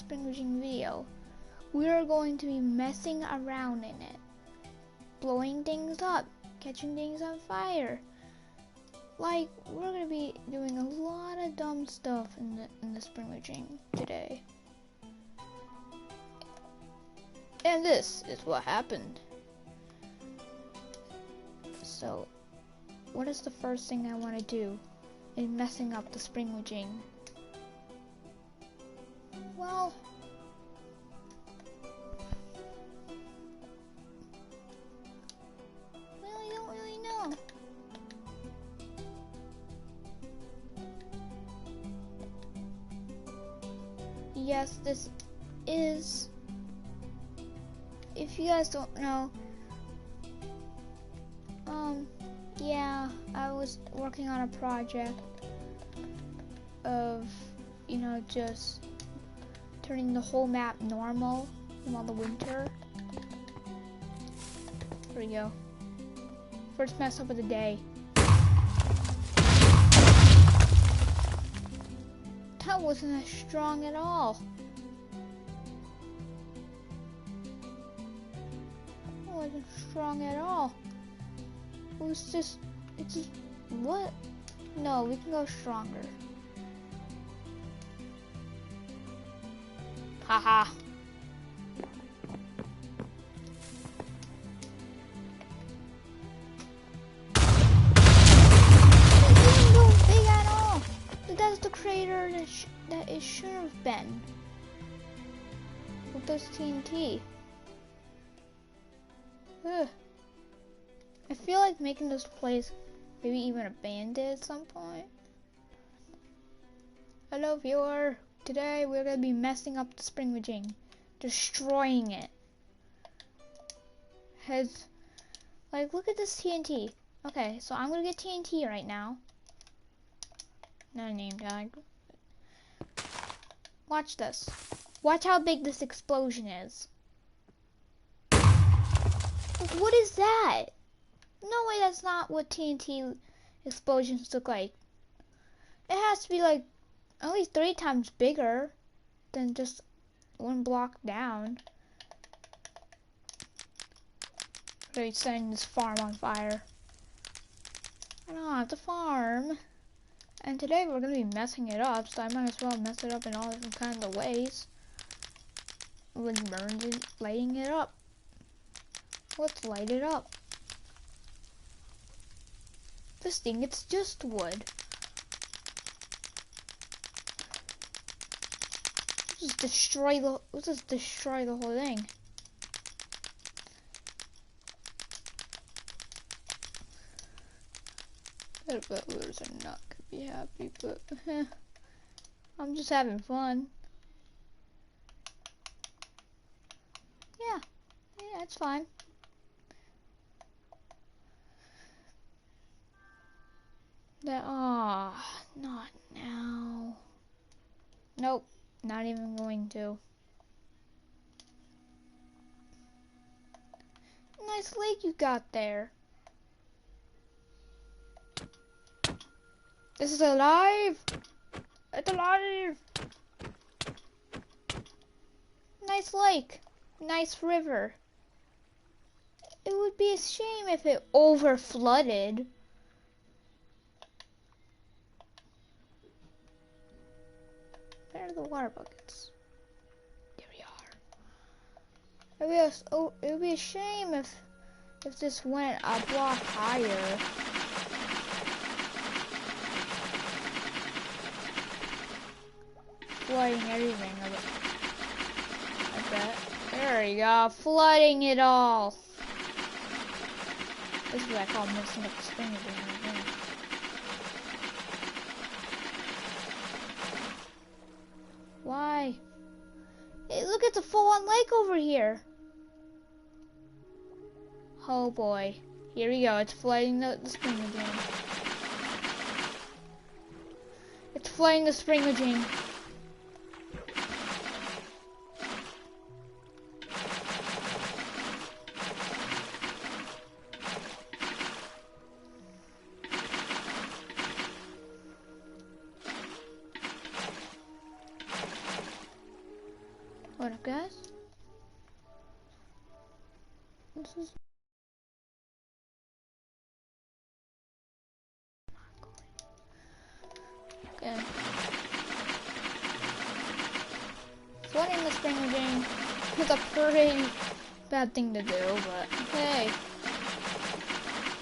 spring machine video, we are going to be messing around in it, blowing things up, catching things on fire. Like, we're gonna be doing a lot of dumb stuff in the spring machine today. And this is what happened. So, what is the first thing I want to do in messing up the spring machine? Well, I don't really know. Yes, this is, if you guys don't know, yeah, I was working on a project of, you know, just turning the whole map normal from all the winter. Here we go. First mess up of the day. That wasn't as strong at all. It wasn't strong at all. It's just, what? No, we can go stronger. Haha. It didn't go big at all. That's the crater that it should have been. With those TNT. Ugh. I feel like making this place maybe even abandoned at some point. Hello viewer, today we're going to be messing up the spring machine, destroying it. Like, look at this TNT. Okay, so I'm going to get TNT right now. Not a name tag. Watch this. Watch how big this explosion is. What is that? No way, that's not what TNT explosions look like. It has to be like at least 3 times bigger than just one block down. They're setting this farm on fire. I don't have to farm. And today we're going to be messing it up, so I might as well mess it up in all different kinds of ways. With burning it, lighting it up. Let's light it up. This thing, it's just wood. Let's just destroy the whole thing. I bet viewers are not gonna be happy, but I'm just having fun. Yeah, it's fine. Not now. Nope, not even going to. Nice lake you got there. This is alive! It's alive! Nice lake. Nice river. It would be a shame if it over flooded. Where are the water buckets? There we are. It would be a shame if this went a block higher. Flooding everything. I bet. There we go. Flooding it all. This is what I call messing up the spring again. Why? Hey, look, it's a full-on lake over here. Oh boy. Here we go. It's flooding the spring again. It's flooding the spring again. What up, guys? This is okay. Flooding the spring ravine is a pretty bad thing to do, but hey,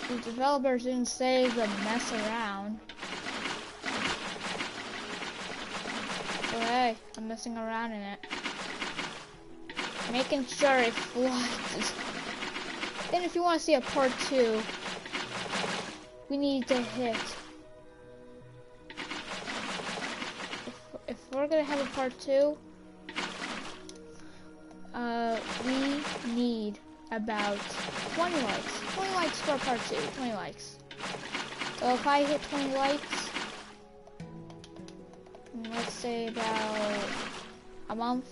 the developers didn't say to mess around. So hey, I'm messing around in it. Making sure it floods. And if you want to see a part 2, we need to hit. If we're gonna have a part 2, we need about 20 likes. 20 likes for part 2. 20 likes. So if I hit 20 likes, let's say about a month,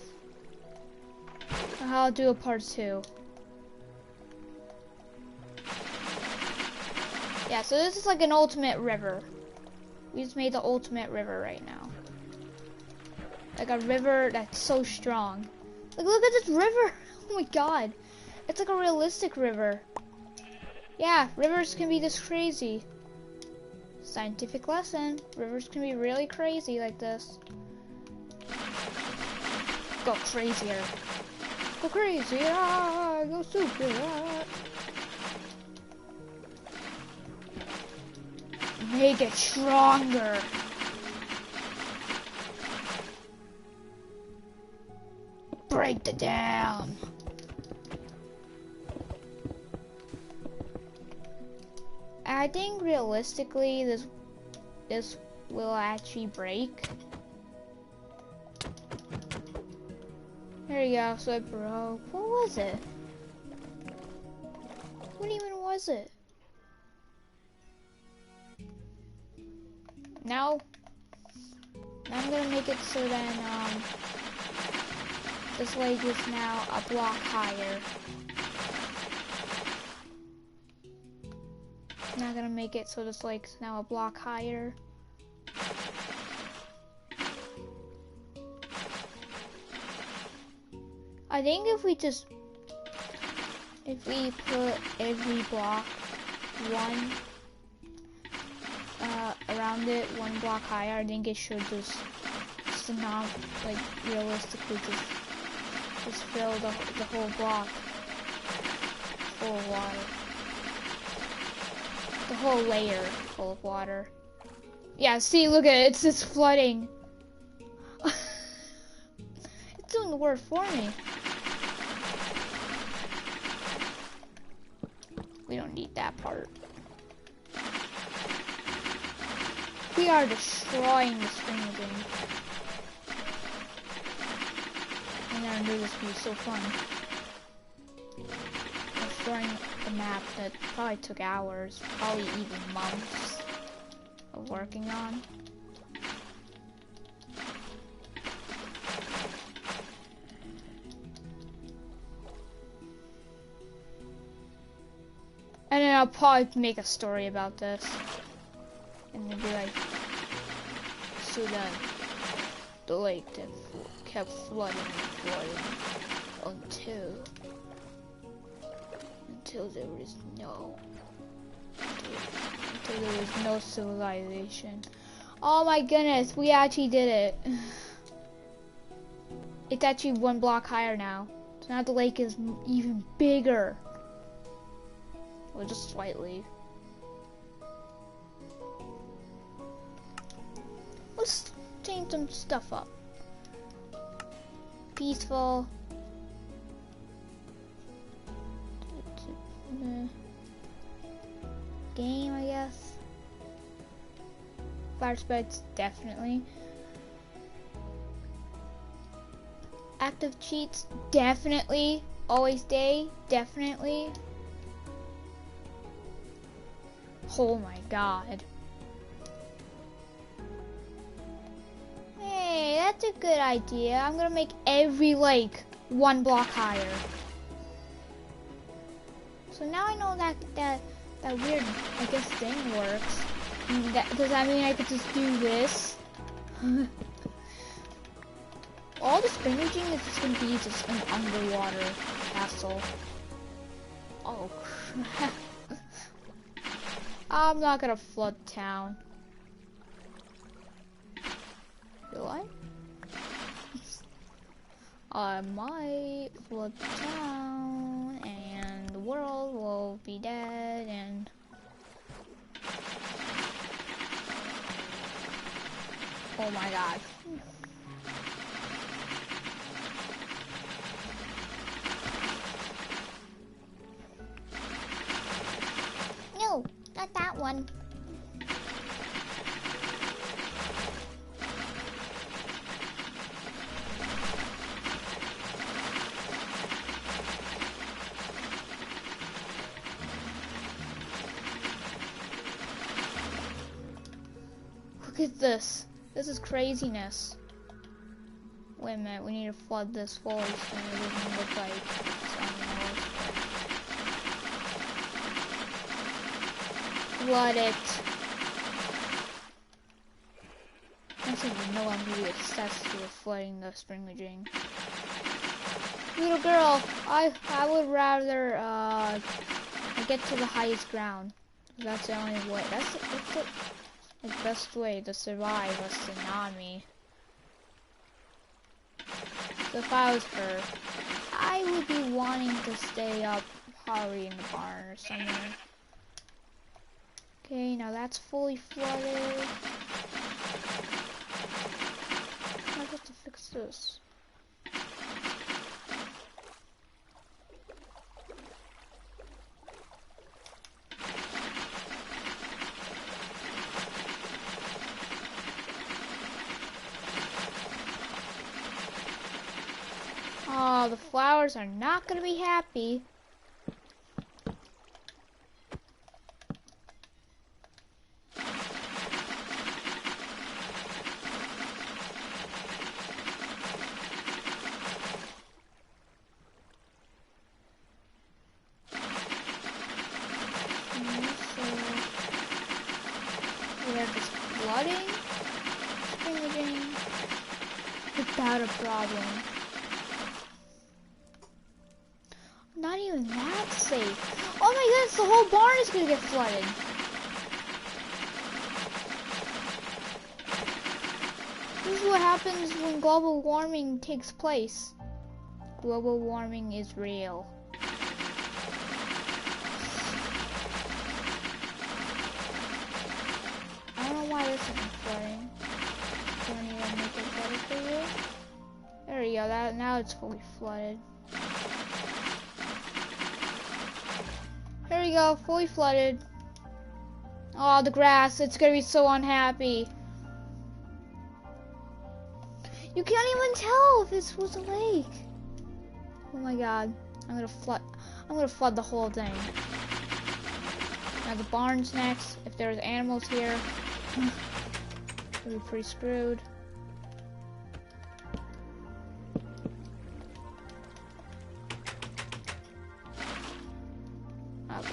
I'll do a part 2. Yeah, so this is like an ultimate river. We just made the ultimate river right now. Like a river that's so strong. Like, look at this river! Oh my god. It's like a realistic river. Yeah, rivers can be this crazy. Scientific lesson. Rivers can be really crazy like this. Go crazier. Go crazy. Ah, go super. Ah. Make it stronger. Break the dam. I think realistically this will actually break. There you go, so it broke. What was it? What even was it? Now I'm gonna make it so then this lake is now a block higher. Now gonna make it so this lake's now a block higher. I think if we put every block around it 1 block higher, I think it should just not like realistically just fill the whole block full of water. The whole layer full of water. Yeah, see, look at it, it's just flooding. It's doing the work for me. We don't need that part. We are destroying the spring again. I never knew this would be so fun. Destroying the map that probably took hours, probably even months of working on. And then I'll probably make a story about this. And then be like, so then the lake that kept flooding and flooding until there was no civilization. Oh my goodness, we actually did it. It's actually 1 block higher now. So now the lake is even bigger. Well, just slightly. Let's change some stuff up. Peaceful. Game, I guess. Fire spreads, definitely. Active cheats, definitely. Always day, definitely. Oh my god. Hey, that's a good idea. I'm gonna make every lake 1 block higher. So now I know that weird, I guess, thing works. Does that mean I could just do this? all the spring majig is just gonna be just an underwater castle. Oh crap. I'm not gonna flood town. Will I? I might flood town and the world will be dead and oh my god. No, not that one. Look at this. This is craziness. Wait a minute, we need to flood this fully so it doesn't look like it's unloaded. Flood it. I think no one will be obsessed with flooding the spring majig. Little girl, I would rather get to the highest ground. That's the only way. That's the best way to survive a tsunami. So if I was her, I would be wanting to stay up probably in the barn or somewhere. Okay, now that's fully flooded. I have to fix this. Oh, the flowers are not gonna be happy. Flooding spring majig without a problem. Not even that safe. Oh my goodness, the whole barn is gonna get flooded. This is what happens when global warming takes place. Global warming is real. Why this isn't flooding? Do I need to make it better for you? There we go, now it's fully flooded. Here we go, fully flooded. Oh, the grass, it's gonna be so unhappy. You can't even tell if this was a lake. Oh my god, I'm gonna flood the whole thing. Now the barn's next. If there's animals here, we'll be pretty screwed. Okay.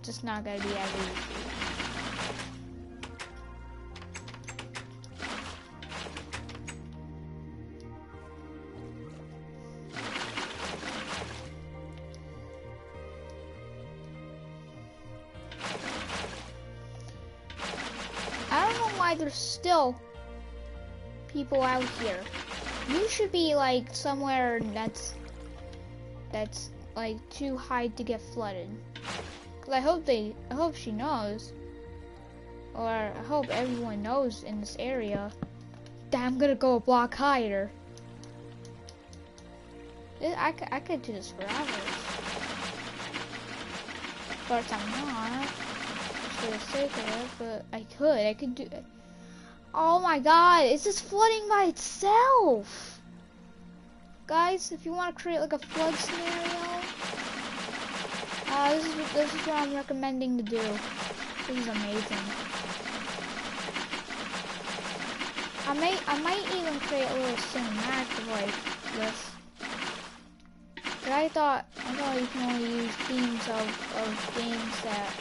Just not gonna be as easy. There's still people out here. You should be like somewhere that's like too high to get flooded. Cause I hope she knows, or I hope everyone knows in this area that I'm gonna go a block higher. I could do this forever, but I'm not for the sake of it. But I could do it. Oh my god, it's just flooding by itself. Guys, if you want to create like a flood scenario, this is what I'm recommending to do. This is amazing. I might even create a little cinematic of like this. But I thought you can only use themes of games that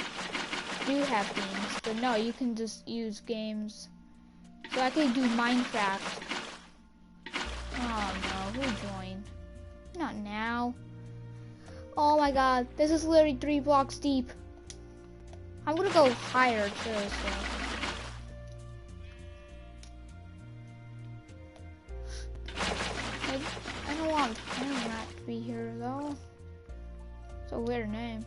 do have themes. But no, you can just use games. So I could do Minecraft not now. Oh my god, this is literally 3 blocks deep. I'm gonna go higher too, so. I don't want Rat to be here though. It's a weird name.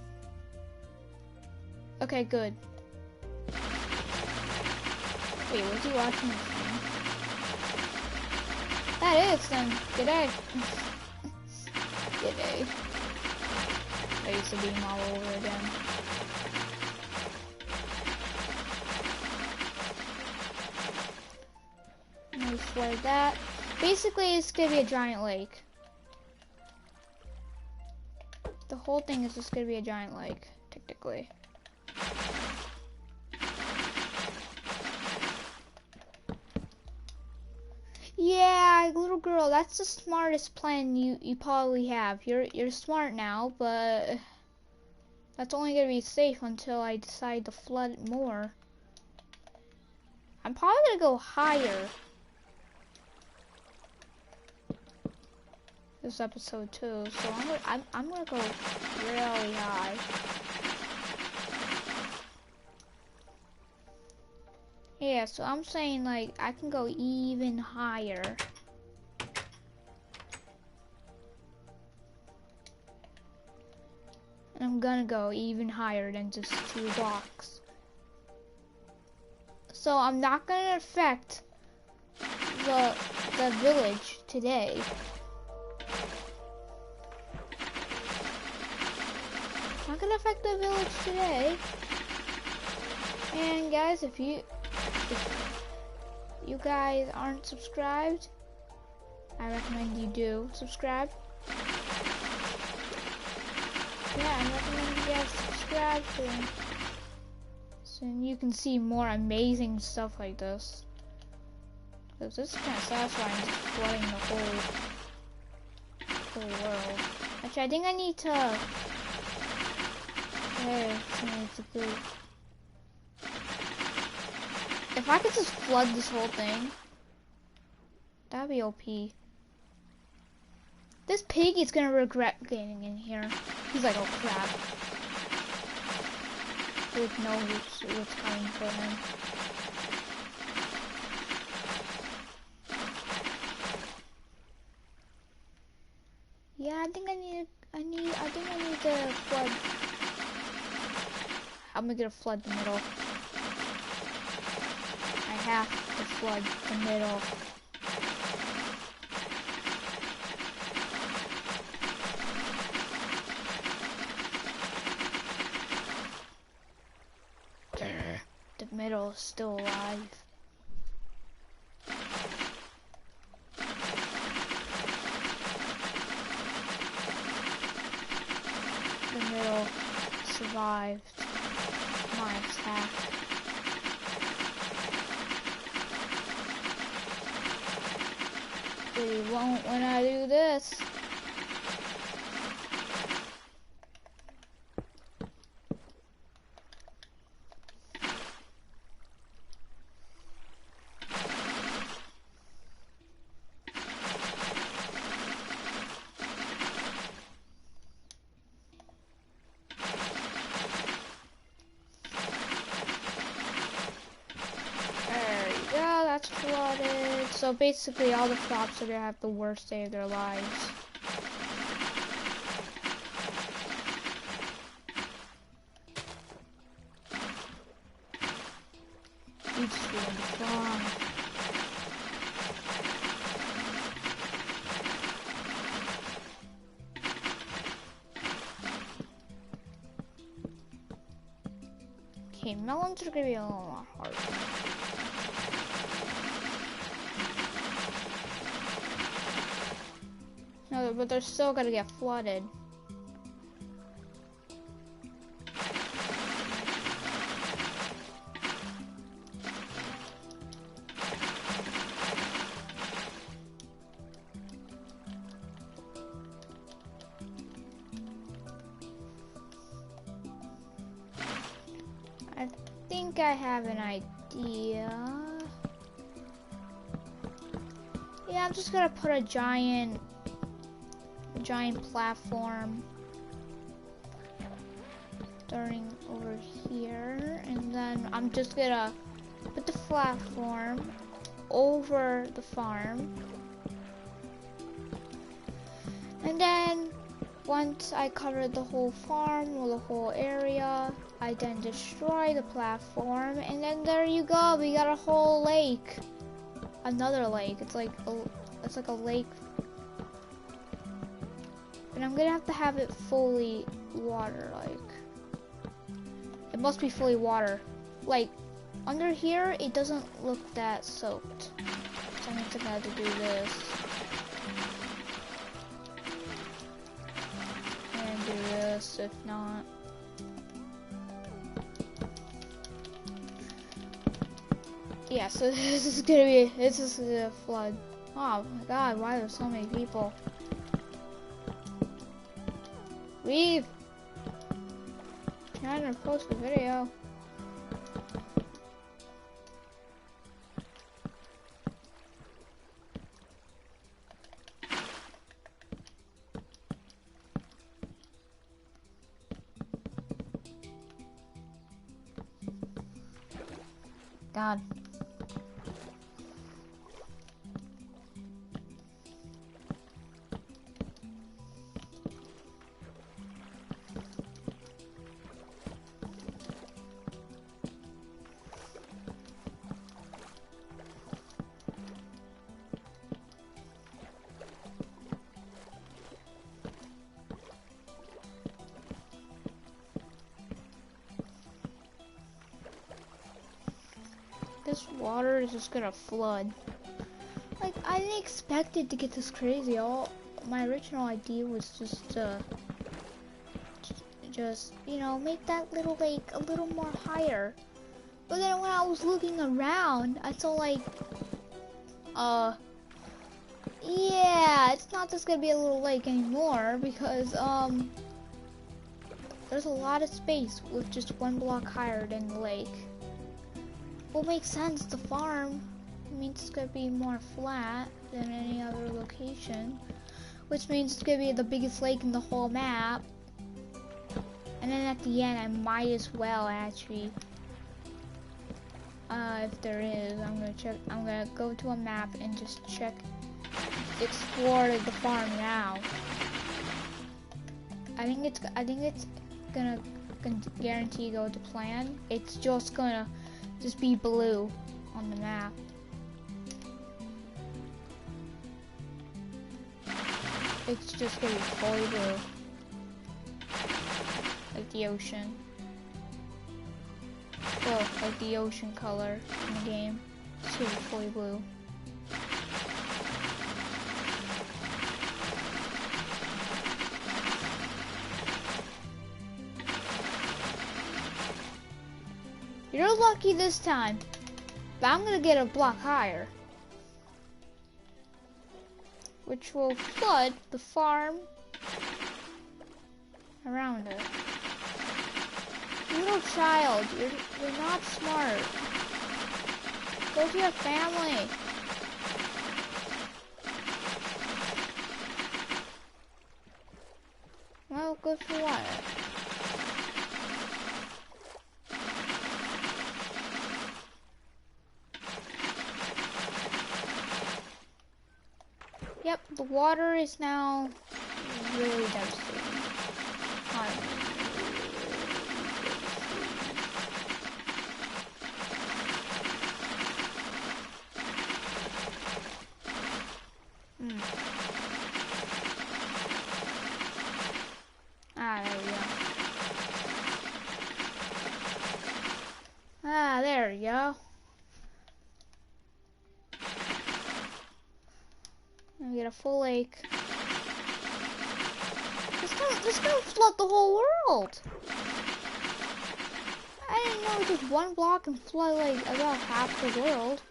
Okay, good. Wait, was he watching the stream? That is then. G'day. G'day. I used to beat him all over again. Let me flood that. Basically, it's gonna be a giant lake. The whole thing is just gonna be a giant lake, technically. Yeah, little girl, that's the smartest plan you probably have. You're smart now, but that's only gonna be safe until I decide to flood it more. I'm probably gonna go higher this episode too, so I'm gonna go really high. Yeah, so I'm saying like I can go even higher. And I'm gonna go even higher than just 2 blocks. So I'm not gonna affect the village today. Not gonna affect the village today. And guys, if you guys aren't subscribed, I recommend you do subscribe. Yeah, I recommend you guys subscribe so you can see more amazing stuff like this. Cause this is kind of satisfying, just flooding the whole world. Actually, I think I need to. If I could just flood this whole thing, that'd be OP. This pig is gonna regret getting in here. He's like, oh crap. He would know what's coming for him. Yeah, I think I need to flood. I'm gonna flood the middle. I have to flood the middle. The middle is still alive. The middle survived my attack. But he won't when I do this. Flooded. So basically all the crops are gonna have the worst day of their lives. You just ruined the farm. Okay, melons are gonna be a little more hard. No, but they're still gonna get flooded. I think I have an idea. Yeah, I'm just gonna put a giant giant platform starting over here, and then I'm just gonna put the platform over the farm, and then once I cover the whole farm or the whole area, I then destroy the platform, and then there you go, we got a whole lake. Another lake. It's like a lake. And I'm gonna have to have it fully water, like. It must be fully water. Like, under here, it doesn't look that soaked. So I'm gonna have to do this. And do this, if not. Yeah, so this is a flood. Oh my god, why are there so many people? Leave! Trying to post a video. God. This water is just gonna flood. Like, I didn't expect it to get this crazy. My original idea was just, you know, make that little lake a little more higher. But then when I was looking around, I saw like, yeah, it's not just gonna be a little lake anymore because, there's a lot of space with just one block higher than the lake. Well, makes sense, the farm means it's gonna be more flat than any other location, which means it's gonna be the biggest lake in the whole map. And then at the end, I might as well actually, if there is, I'm gonna go to a map and just explore the farm now. I think it's gonna guarantee go to plan. It's just gonna be blue on the map. It's just gonna be fully blue. Like the ocean. Well, like the ocean color in the game. It's gonna be fully blue. You're lucky this time, but I'm gonna get a block higher, which will flood the farm around it. Little child, you're not smart. Go to your family. Well, good for what? Yep, the water is now really devastating. Ah, there we go. Ah, there we go. And we get a full lake. This gonna flood the whole world. I didn't know just one block can flood like about half the world.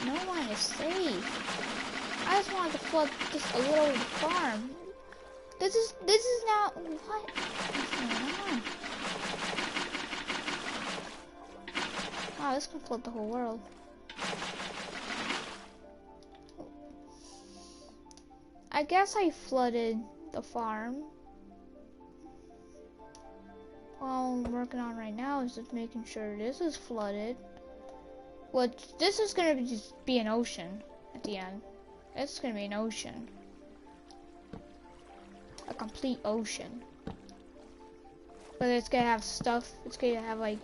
No one is safe. I just wanted to flood just a little of the farm. This is now what is going on? Wow, this can flood the whole world. I guess I flooded the farm. All I'm working on right now is just making sure this is flooded. This is gonna just be an ocean at the end. It's gonna be an ocean. A complete ocean. But it's gonna have stuff, it's gonna have like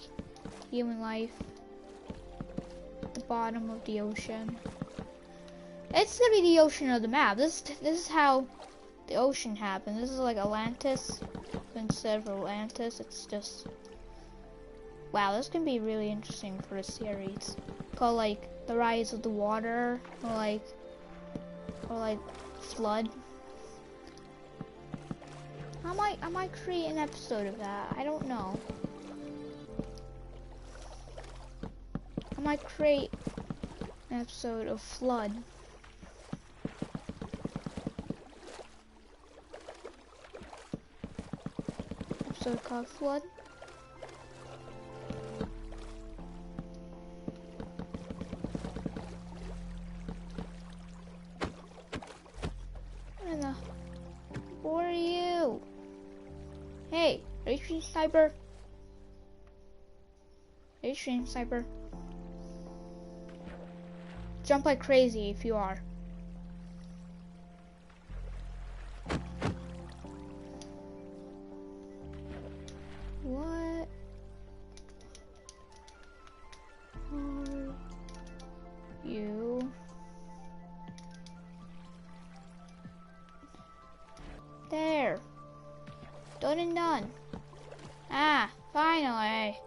human life at the bottom of the ocean. It's gonna be the ocean of the map. This is how the ocean happened. This is like Atlantis. Instead of Atlantis, it's just... Wow, this can be really interesting for a series. Called like The Rise of the Water, or like Flood. I might create an episode of that. I don't know. I might create an episode of Flood. Episode called Flood. Who are you? Hey, are you streaming Cyber? Are you streaming Cyber? Jump like crazy if you are. What are you? There. Done and done. Ah, finally.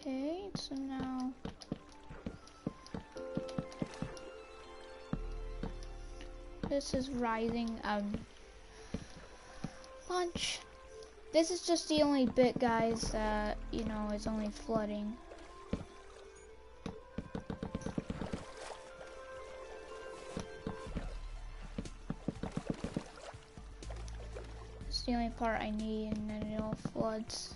Okay, so now this is rising bunch. This is just the only bit, guys, that, you know, is only flooding. It's the only part I need, and then it all floods.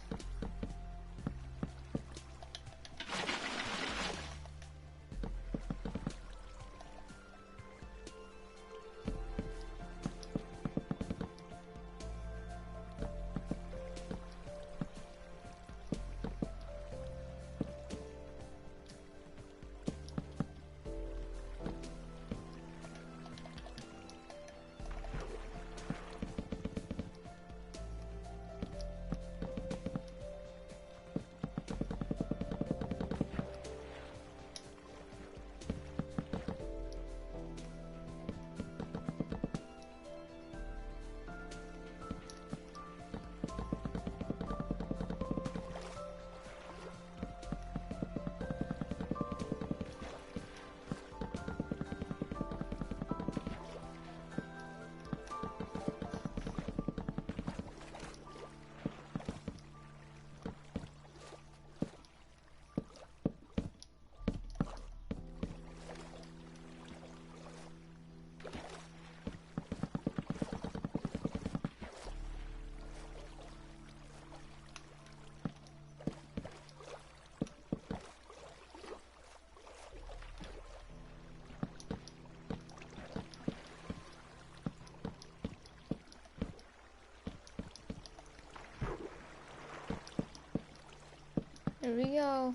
Here we go.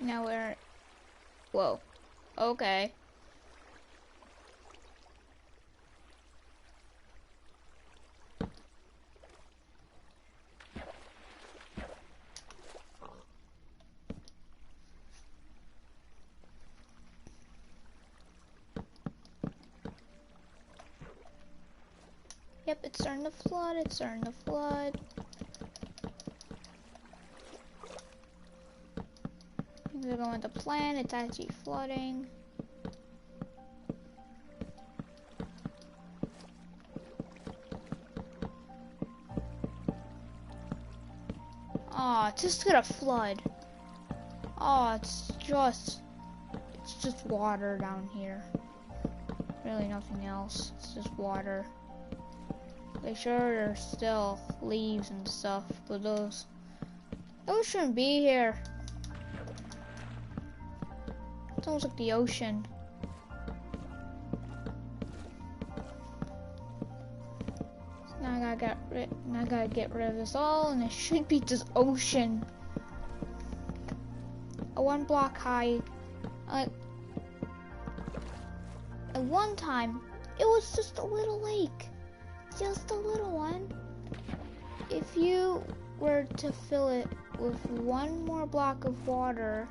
Now we're... Whoa. Okay. Yep, it's starting to flood, it's starting to flood. Things are going to plan, it's actually flooding. Aw, it's just gonna flood. Aw, it's just water down here. Really nothing else, it's just water. They sure there's still leaves and stuff, but those shouldn't be here. It's almost like the ocean. Now I gotta get rid of this all, and it should be just ocean. A 1 block high. At one time, it was just a little lake. Just a little one. If you were to fill it with 1 more block of water,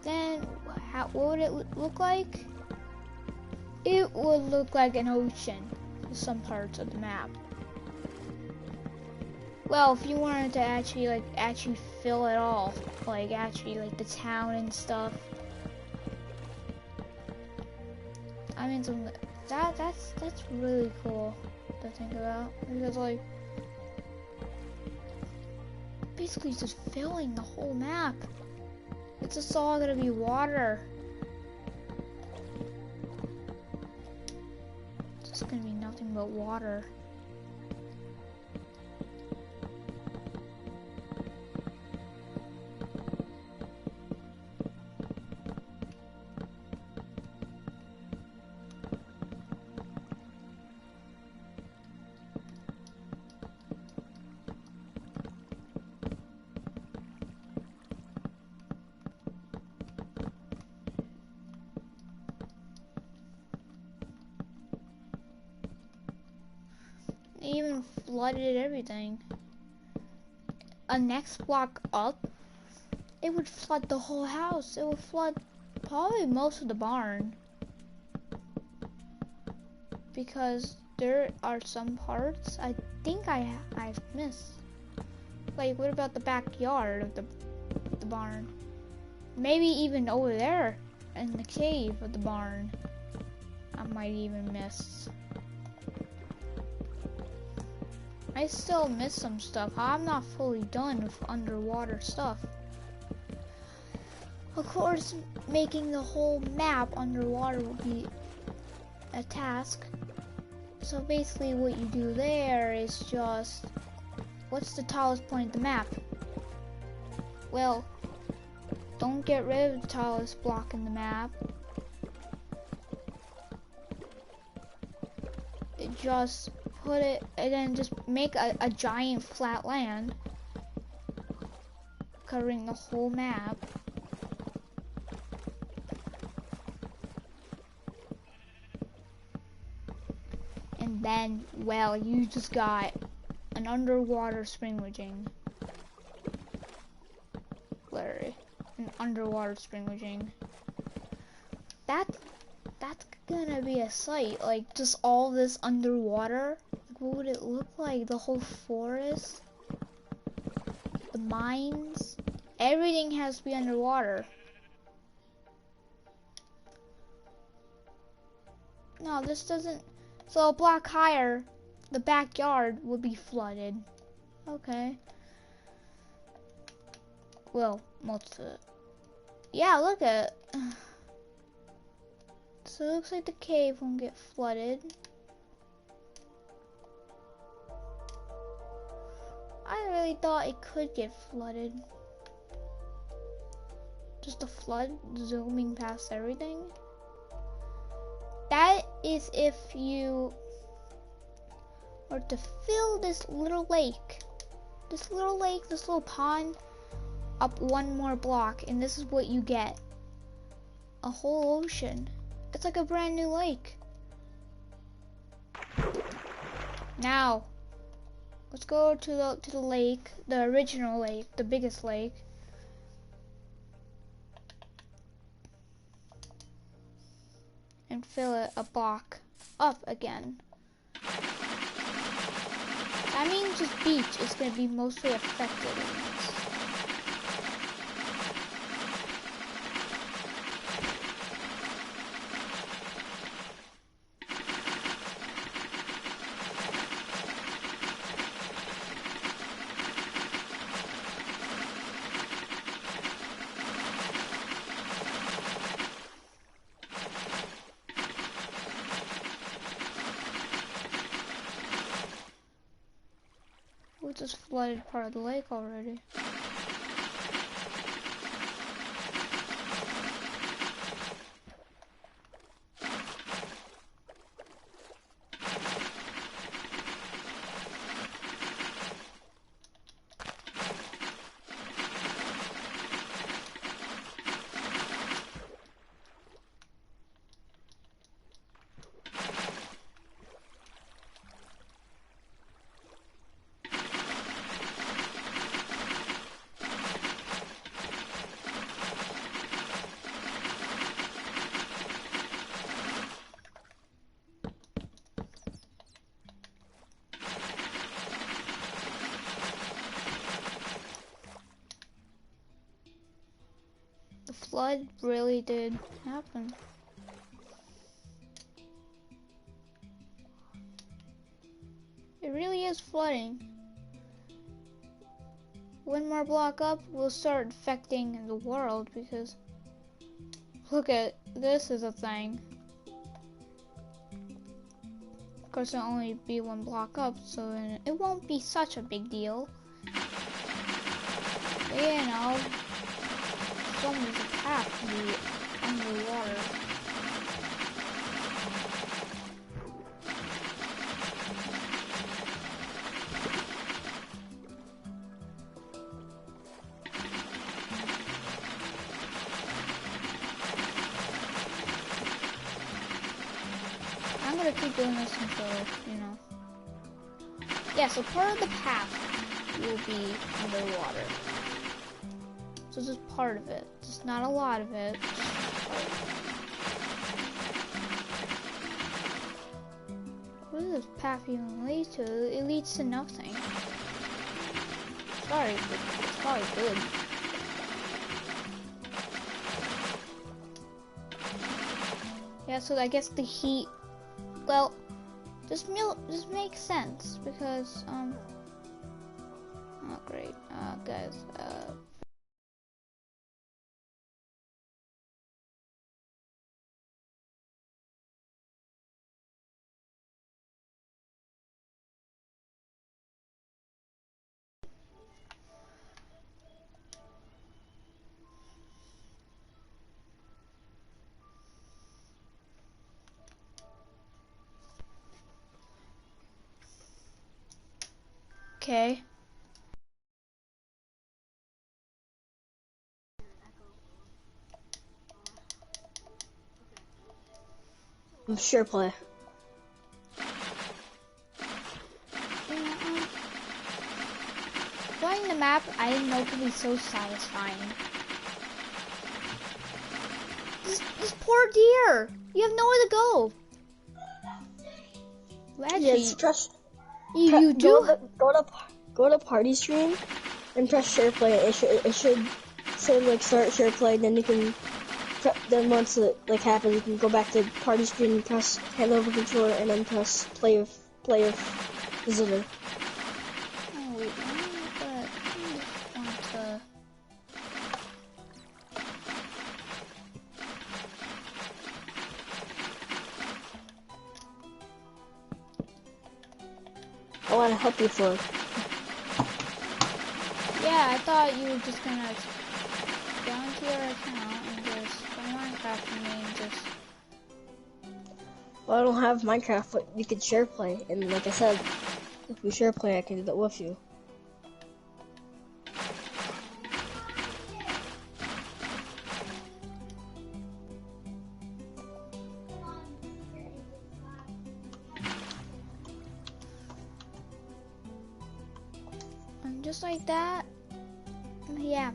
then what would it look like? It would look like an ocean in some parts of the map. Well, if you wanted to actually fill it all, like the town and stuff. I mean, that's really cool to think about, because like basically just filling the whole map. It's just all gonna be water. It's just gonna be nothing but water. It even flooded everything. A next block up, it would flood the whole house. It would flood probably most of the barn. Because there are some parts I think I've missed. Like, what about the backyard of the barn? Maybe even over there in the cave of the barn, I might even miss. I still miss some stuff. I'm not fully done with underwater stuff. Of course, making the whole map underwater would be a task. So basically what you do there is just, what's the tallest point of the map? Well, don't get rid of the tallest block in the map. Just put it, and then just make a giant flat land covering the whole map. And then, well, you just got an underwater spring wedging. Literally, an underwater spring wedging. That's gonna be a sight. Like, just all this underwater. Like, what would it look like? The whole forest, the mines, everything has to be underwater. No, this doesn't. So a block higher, the backyard would be flooded. Okay. Well, most of it. Yeah, look at it. So it looks like the cave won't get flooded. I really thought it could get flooded. Just a flood zooming past everything. That is if you were to fill this little lake, this little pond, up one more block, and this is what you get. A whole ocean. It's like a brand new lake. Now, let's go to the lake, the original lake, the biggest lake. And fill it a block up again. That means this beach is going to be mostly affected in this. We just flooded part of the lake already. Flood really did happen. It really is flooding. One more block up will start affecting the world because look at this is a thing. Of course it'll only be one block up, so it won't be such a big deal. But, you know, there's a path to be underwater. I'm gonna keep doing this until, you know. Yeah, so part of the path will be underwater. So just part of it, just not a lot of it. What does this path even lead to? It leads to nothing. Sorry, but it's probably good. Yeah, so I guess the heat, well, this makes sense because, oh great, guys, okay. Sure play. Yeah, playing the map, I didn't know could be so satisfying. This poor deer! You have nowhere to go! Yes, press. You do? Go to party screen and press share play. It should say like start share play. Then you can. Then once it like happens, you can go back to party screen and press hand over controller and then press play with visitor. Oh wait, but I just want to. I want to help you, Ford. Yeah, I thought you were just gonna go into your account and just play Minecraft for me and just. Well, I don't have Minecraft, but you could share play. And like I said, if we share play, I can do that with you. just like that. Yeah,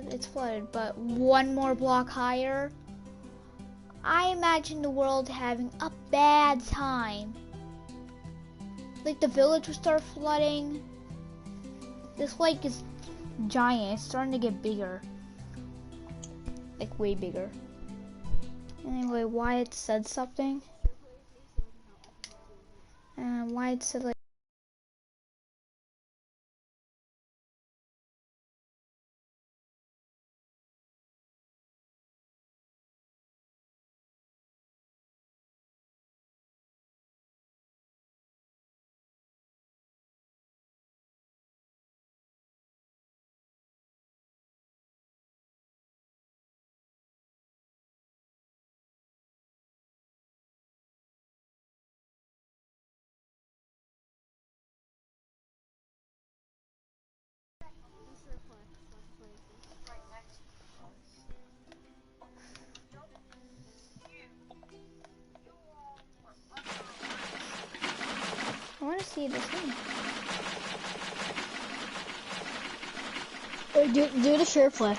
it's flooded, but one more block higher. I imagine the world having a bad time. Like the village will start flooding. This lake is giant. It's starting to get bigger. Like way bigger. Anyway, Wyatt said something. And Wyatt said like, I want to see this thing. Do the share play.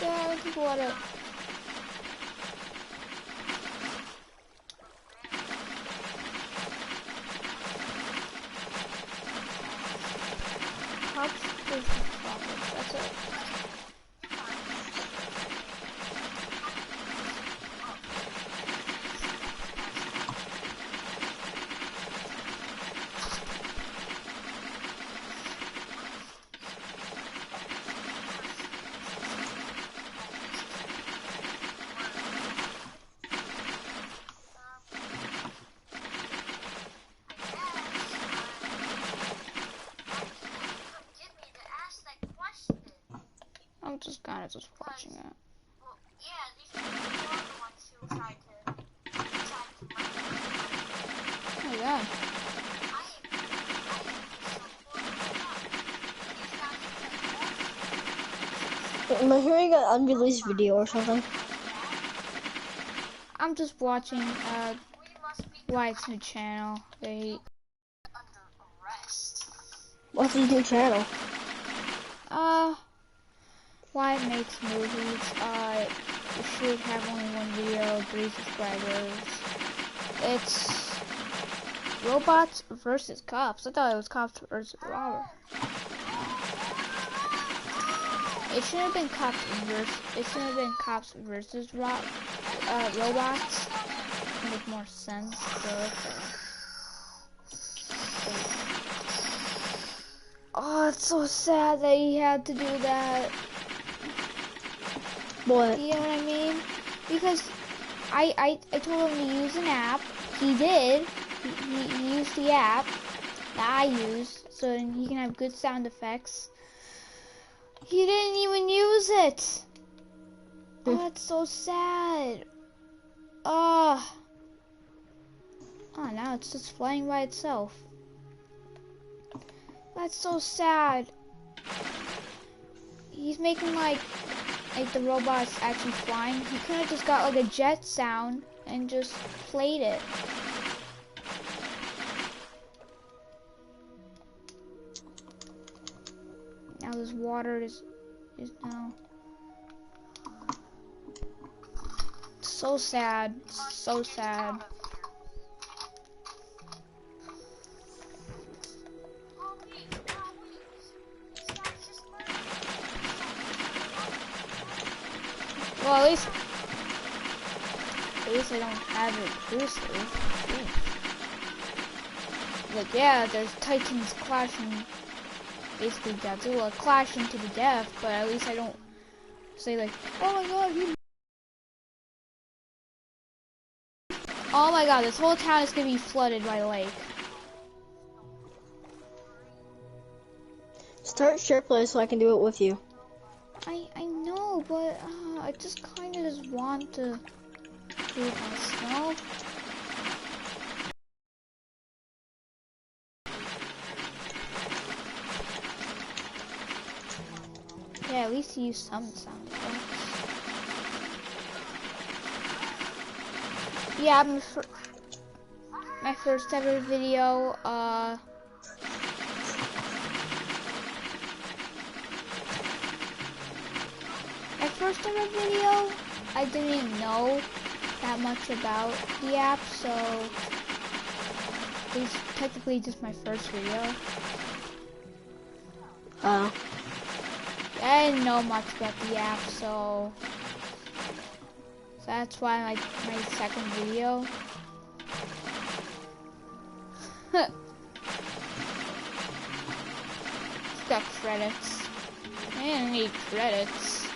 Yeah, we can pull it up. Pops business profits. That's it. I'm just kind of just watching it. Well, yeah, these people are the ones who tried to Oh my god. Am I hearing an unreleased video or something? I'm just watching Wyatt's new channel. They under arrest. What's his new channel? Wyatt makes movies. It should have only one video, 3 subscribers. It's robots versus cops. I thought it was cops versus robber. It should have been cops versus. It should have been cops versus robots. It'd make more sense. Oh, it's so sad that he had to do that. What? You know what I mean? Because I told him to use an app. He did. He used the app that I use, so he can have good sound effects. He didn't even use it. Oh, that's so sad. Oh, now it's just flying by itself. That's so sad. He's making like the robot's actually flying. He could have just got like a jet sound and just played it. Now this water is now so sad, so sad. Well, at least I don't have it boosted. Like, yeah, there's Titans clashing, basically Godzilla clashing to the death, but at least I don't say like, oh my god, oh my god, this whole town is gonna be flooded by the lake. Start share play so I can do it with you. I know, but I just kind of just want to do it myself. Yeah, at least use some sound effects. Yeah, my first ever video, first ever video, I didn't even know that much about the app, so it's technically just my first video. Oh. I didn't know much about the app, so that's why like my second video. Got credits. I didn't need credits.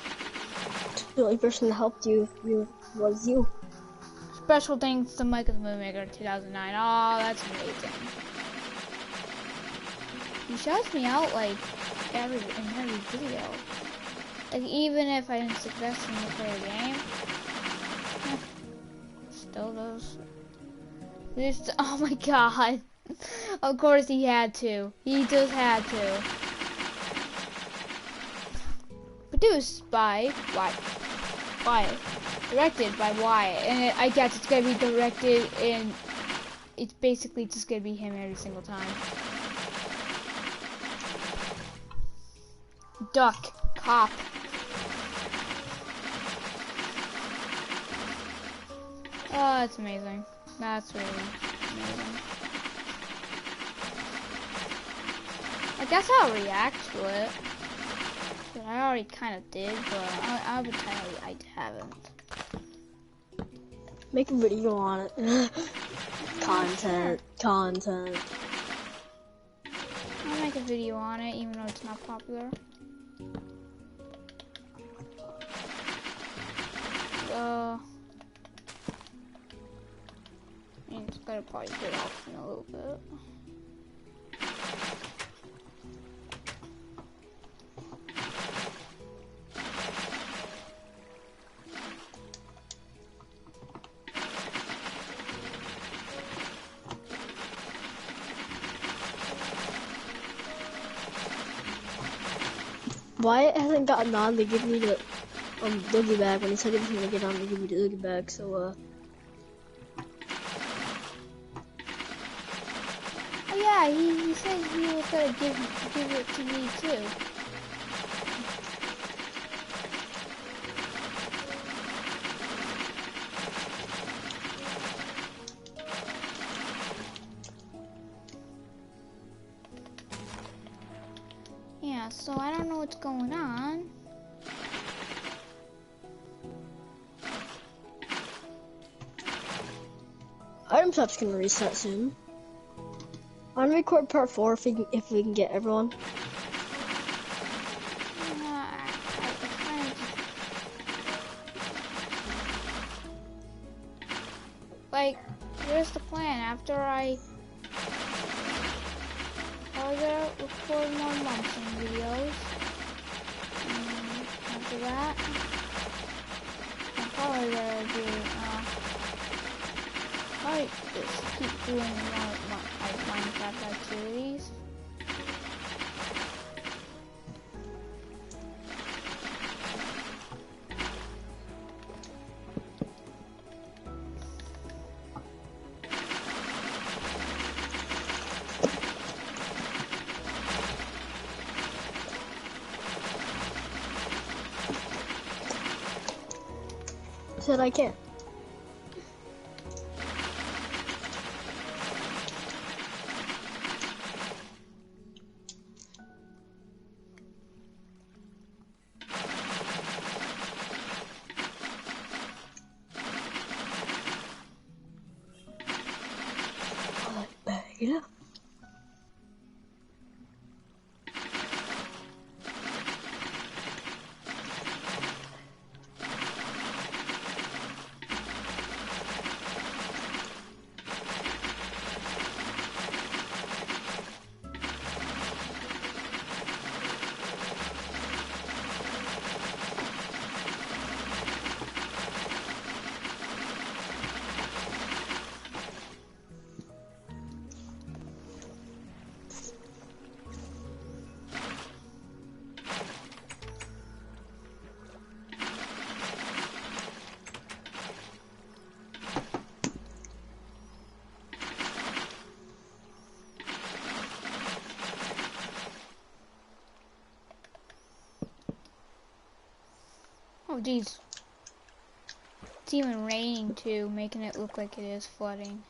The only person that helped you was you. Special thanks to Mike of the Moonmaker 2009. Oh, that's amazing. He shouts me out like in every video. Like even if I didn't successfully play the game, still does. This, oh my god. Of course he had to. He just had to. Produced by Wyatt. Directed by Wyatt. And I guess it's gonna be directed and it's basically just gonna be him every single time. Duck. Cop. Oh, that's amazing. That's really amazing. I guess I'll react to it. But I already kind of did, but I would tell you I haven't. Make a video on it. Content. I'll make a video on it, even though it's not popular. And it's gonna probably get off in a little bit. Wyatt hasn't gotten on to give me the doogie bag. When he said he was gonna get on to give me the doogie bag, so Oh yeah, he said he was gonna give it to me too. Yeah, so I don't know what's going on. item shop's gonna reset soon. I'm gonna record part 4 if we can get everyone. Like, here's the plan. After I gotta record more munching videos. And after that, I'm probably gonna do, probably just keep doing more Minecraft activities. Said I can't. Yeah. Oh, geez. It's even raining too, making it look like it is flooding.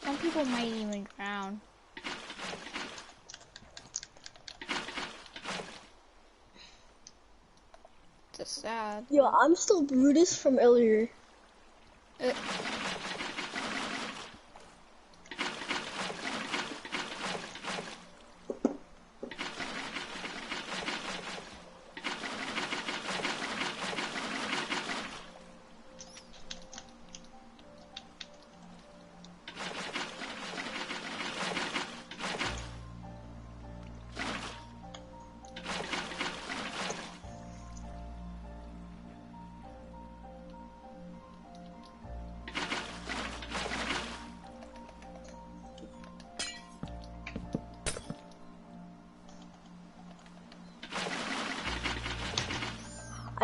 Some people might even drown. It's sad. Yo, I'm still Brutus from earlier. Uh,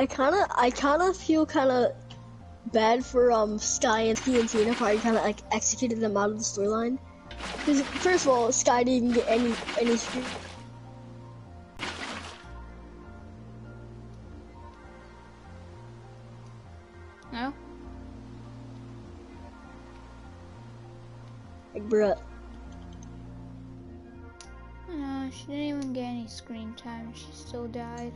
I kinda feel kinda bad for Sky and TNT and probably kinda like executed them out of the storyline. Because first of all, Sky didn't even get any screen. no? Like bruh. She didn't even get any screen time. She still died.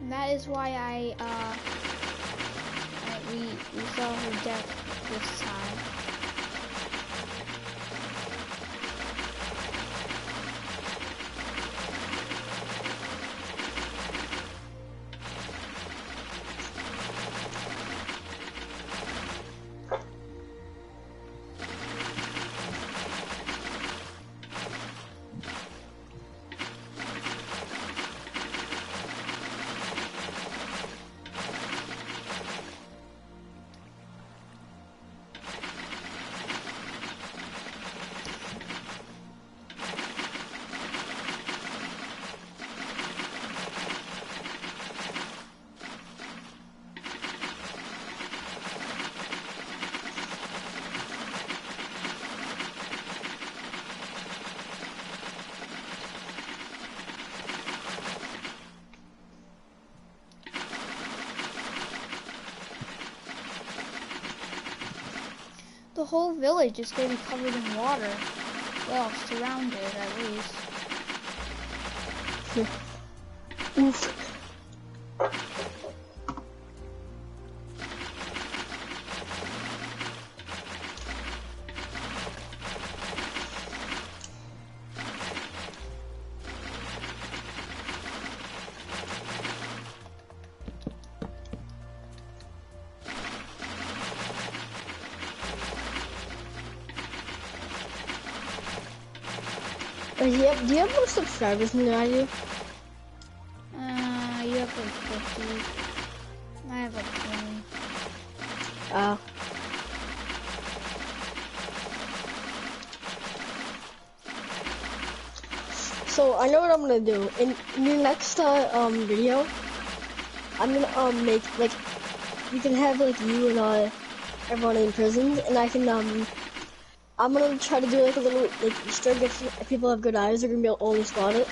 And that is why we saw her death this time. The whole village is going to be covered in water. Well, surrounded at least. Oof. Do you have more subscribers than I do? You have like 50. I have like 20. So I know what I'm gonna do. In your next video, I'm gonna make like you can have like you and everyone in prison, and I can I'm gonna try to do like a little like Easter egg if people have good eyes, they're gonna be able to only spot it.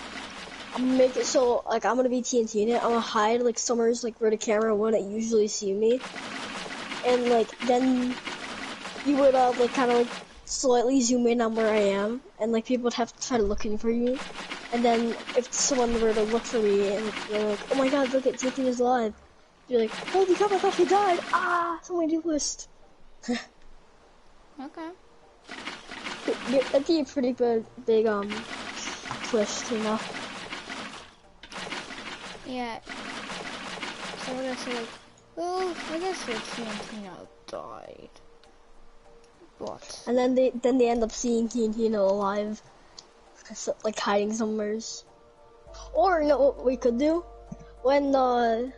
I'm gonna make it so like I'm gonna be TNT in it. I'm gonna hide like somewhere's like where the camera wouldn't usually see me, and like then you would like kind of like slightly zoom in on where I am, and like people would have to try looking for you. And then if someone were to look for me and they're like, oh my god, look at TNT is alive, you're like, holy crap, I thought he died. Ah, someone do list. Okay. That'd be a pretty good big twist, you know. Yeah. So we're gonna say like, well, I guess your TNT died. But And then they end up seeing TNT alive, like hiding somewheres. Or you know what we could do? When the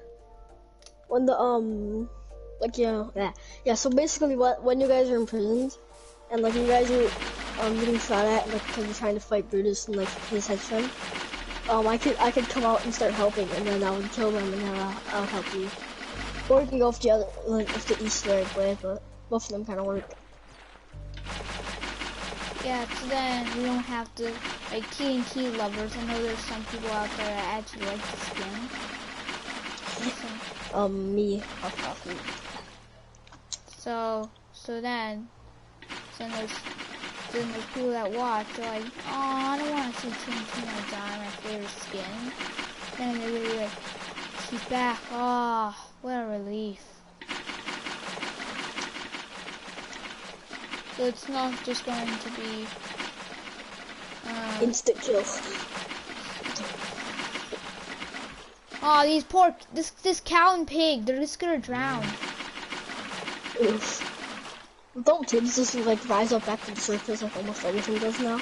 like yeah. So basically when you guys are imprisoned and like you guys are getting shot at, like, because you're trying to fight Brutus and, like, his henchman, I could come out and start helping, and then I would kill them, and then I'll help you. Or you can go with the other, like, with the Easter egg way, but both of them kind of work. Yeah, so then we don't have to, like, TNT lovers. I know there's some people out there that actually like the skin. Me, coffee. So then there's people that watch. They're like, oh, I don't want to see TNT die, my favorite skin. Then they're really like, she's back. Oh, what a relief. So it's not just going to be Instant kill. Oh, this cow and pig, they're just gonna drown. Oof. Don't kids just like rise up back to the surface like almost everything does now?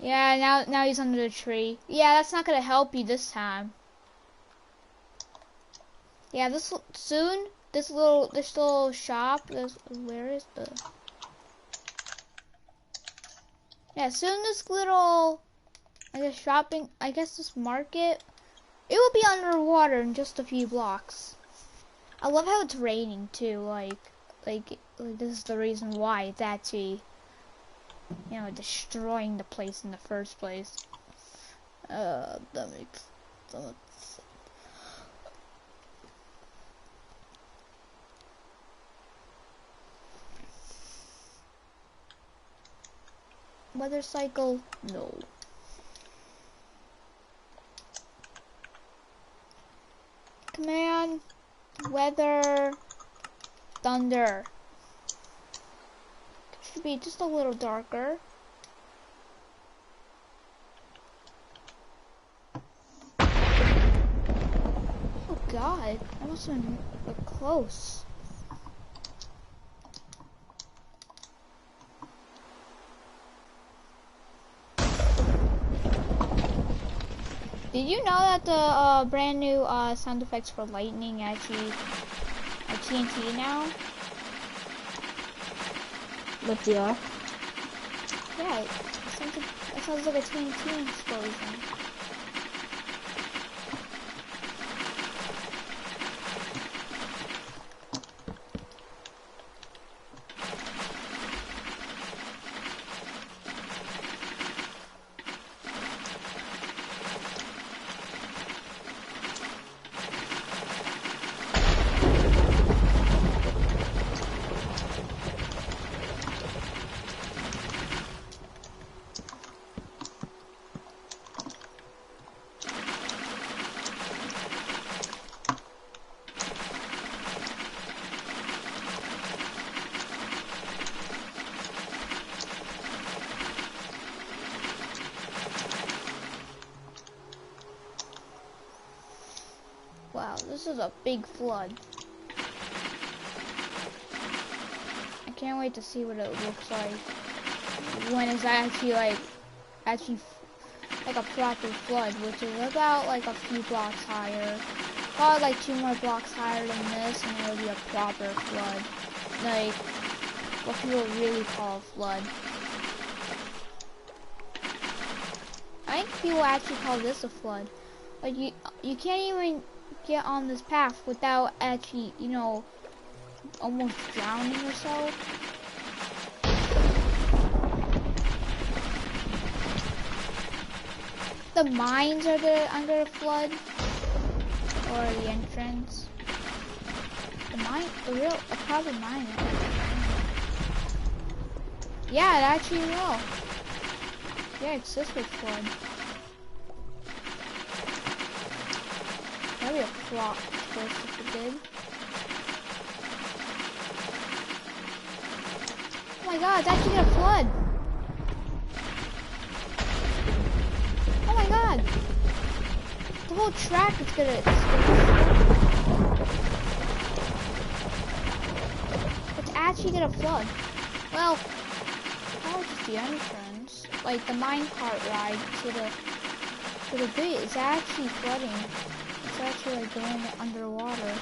Yeah, now he's under the tree. Yeah, that's not gonna help you this time. Yeah, this little shop. Where is the? Yeah, soon this little, I guess shopping. I guess this market. It will be underwater in just a few blocks. I love how it's raining too. Like this is the reason why it's actually, destroying the place in the first place. That makes so much sense. Weather cycle, no. Command, weather, thunder. Should be just a little darker. Oh God, that must have been close. Did you know that the brand new sound effects for lightning actually are TNT now? What they are? Yeah, it sounds like a TNT explosion. Wow, this is a big flood. I can't wait to see what it looks like when it's actually like a proper flood, which is about like a few blocks higher. Probably like 2 more blocks higher than this, and it'll be a proper flood. Like what people really call a flood. I think people actually call this a flood. Like you can't even get on this path without actually, almost drowning yourself. The mines are under a flood, or the entrance. A proper mine. Yeah, it actually will. Yeah, it's this with flood. That'd be a plot twist if it did. Oh my God, it's actually gonna flood. Oh my God. The whole track is gonna it's actually gonna flood. Well, that was just the entrance. Like the minecart ride to the bit is actually flooding. It's actually like going underwater.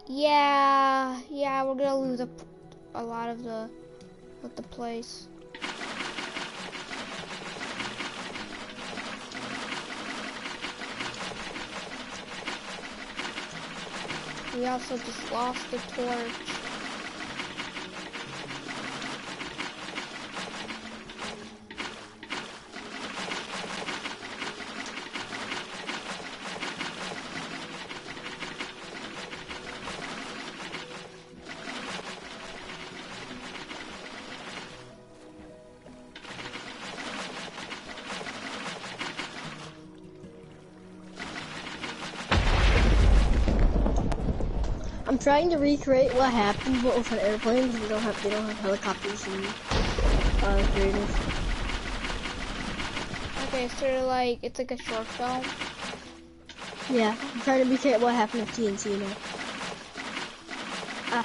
Yeah, we're gonna lose a lot of the place. We also just lost the torch. I'm trying to recreate what happened with an airplane because they don't have helicopters in creative. Okay, so like it's like a short film. Yeah, I'm trying to recreate what happened with TNC now. Ah.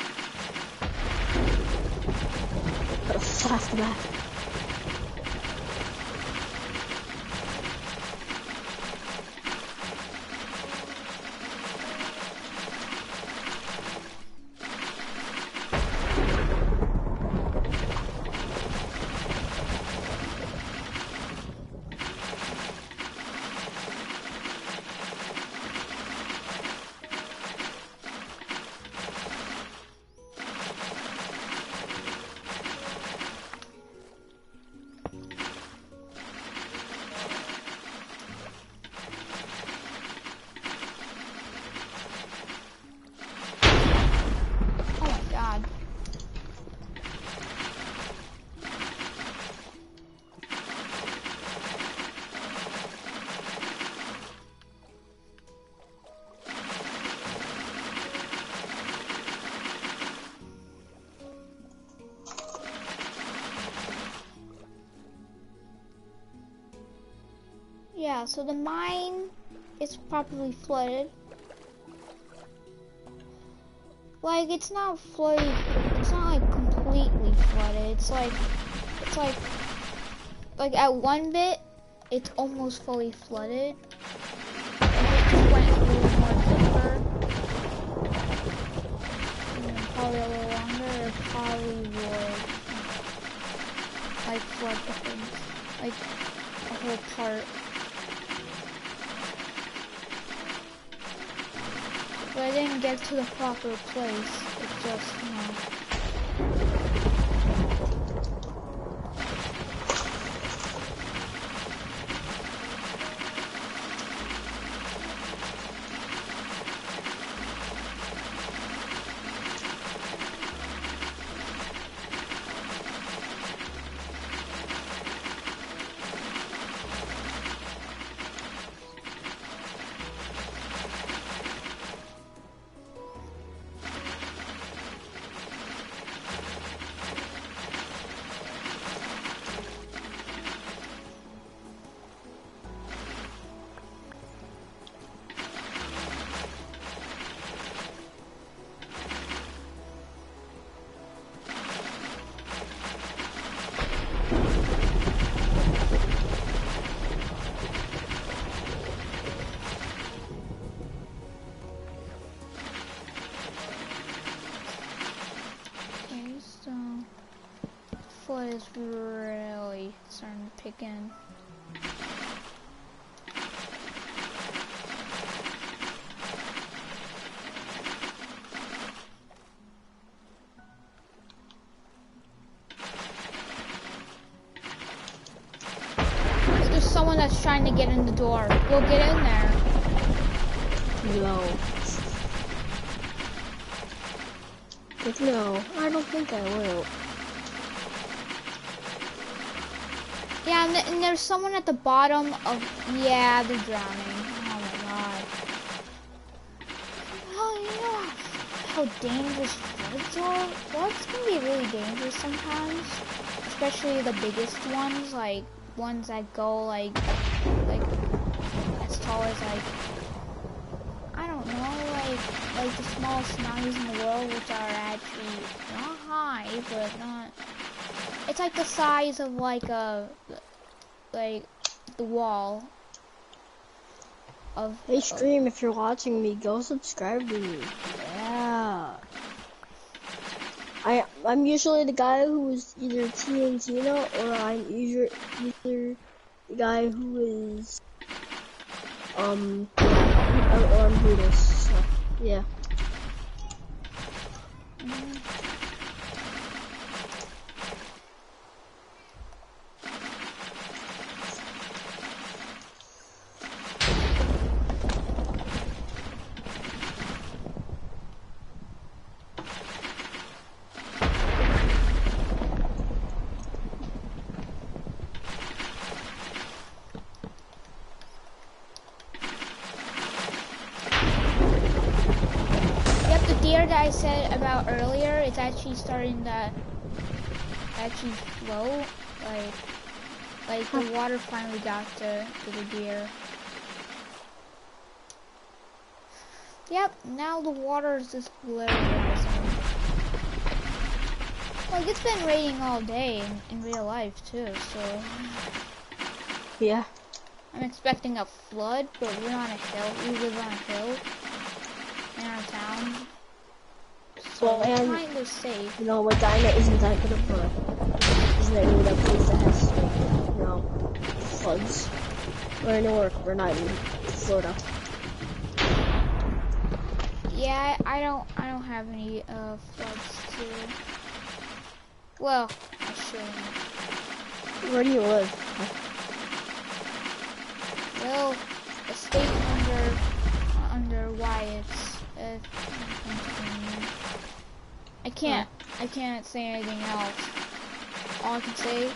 Got a flash the back. Oh my god. Yeah, so the mine is probably flooded. Like, it's not flooded, it's not like completely flooded. It's like at one bit, it's almost fully flooded. If it just went a little more deeper, and probably a little longer, it probably would, like, flood the thing, like, a whole part. But I didn't get to the proper place. It's just, you know. Okay, so flood is really starting to pick in. There's someone that's trying to get in the door. We'll get in there. No. But no, I don't think I will. Yeah, and there's someone at the bottom of, yeah, they're drowning. Oh my god. Oh, you know how dangerous floods are? Floods can be really dangerous sometimes. Especially the biggest ones, like ones that go like as tall as like, I don't know, like the smallest mountains in the world, which are actually not high, but not, it's like the size of like the wall of. Hey Stream, if you're watching me, go subscribe to me. Yeah. I'm usually the guy who's either T and Tina, or I'm either the guy who is or I'm Brutus. So, yeah. Yep, the deer that I said about earlier, it's actually starting to actually float. Like the water finally got to the deer. Yep, now the water is just glittering. Like, it's been raining all day in real life too, so Yeah. I'm expecting a flood, but we're on a hill. We live on a hill in our town, so Well, we're and kind of safe. you know, Medina isn't that good of a, isn't that really that place that has like, you know, floods. We're in New York. We're not in Florida. Yeah, I don't have any floods too. Well, I shouldn't. Where do you live? Well, a state under Wyatt's. Pennsylvania. I can't say anything else. All I can say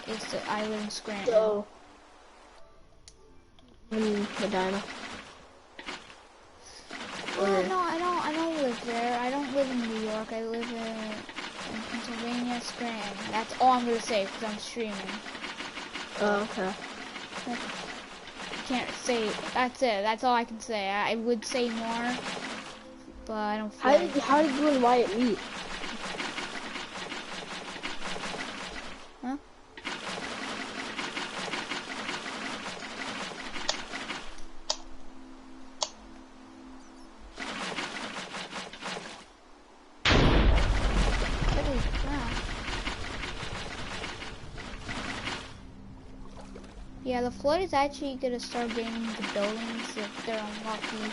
is that I live in Scranton. So, in Medina. Oh no, I don't live there. I don't live in New York. I live in Pennsylvania, Scranton. That's all I'm gonna say because I'm streaming. Oh, okay. I can't say. That's it. That's all I can say. I would say more, but I don't feel How did you and Wyatt meet? Huh? Holy crap. Yeah, the flood is actually gonna start getting into buildings if they're unlucky.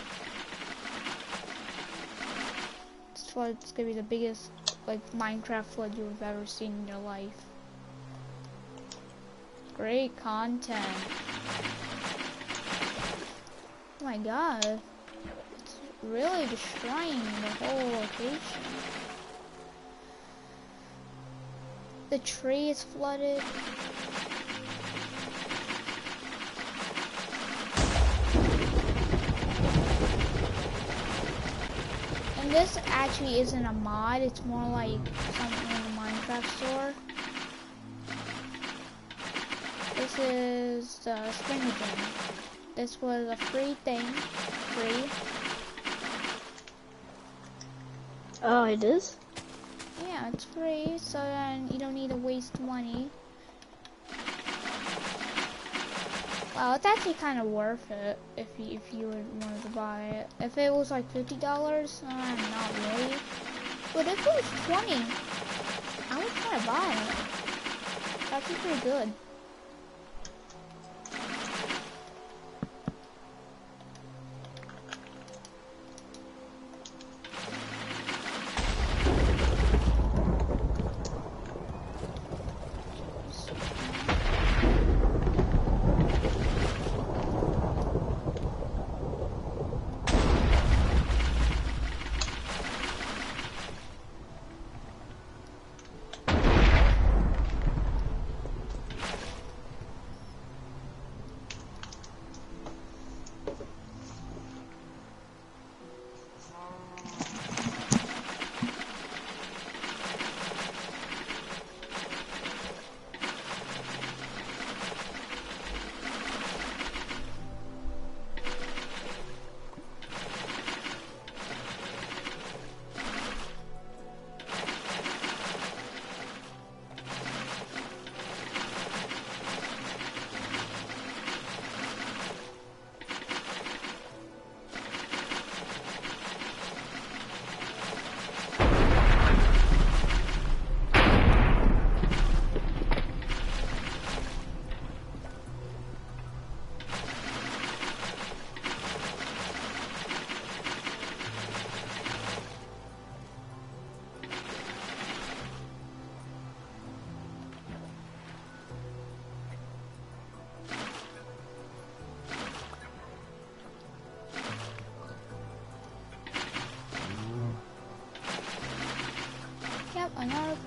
This flood's gonna be the biggest, like, Minecraft flood you've ever seen in your life. Great content. Oh my god. It's really destroying the whole location. The tree is flooded. And this actually isn't a mod, it's more like something in the Minecraft store. This is the Springagen. This was a free thing. Free. Oh, it is? Yeah, it's free, so then you don't need to waste money. Well, it's actually kind of worth it if you would wanted to buy it. If it was like $50, not really. But if it was 20, I would kind of buy it. That's pretty good.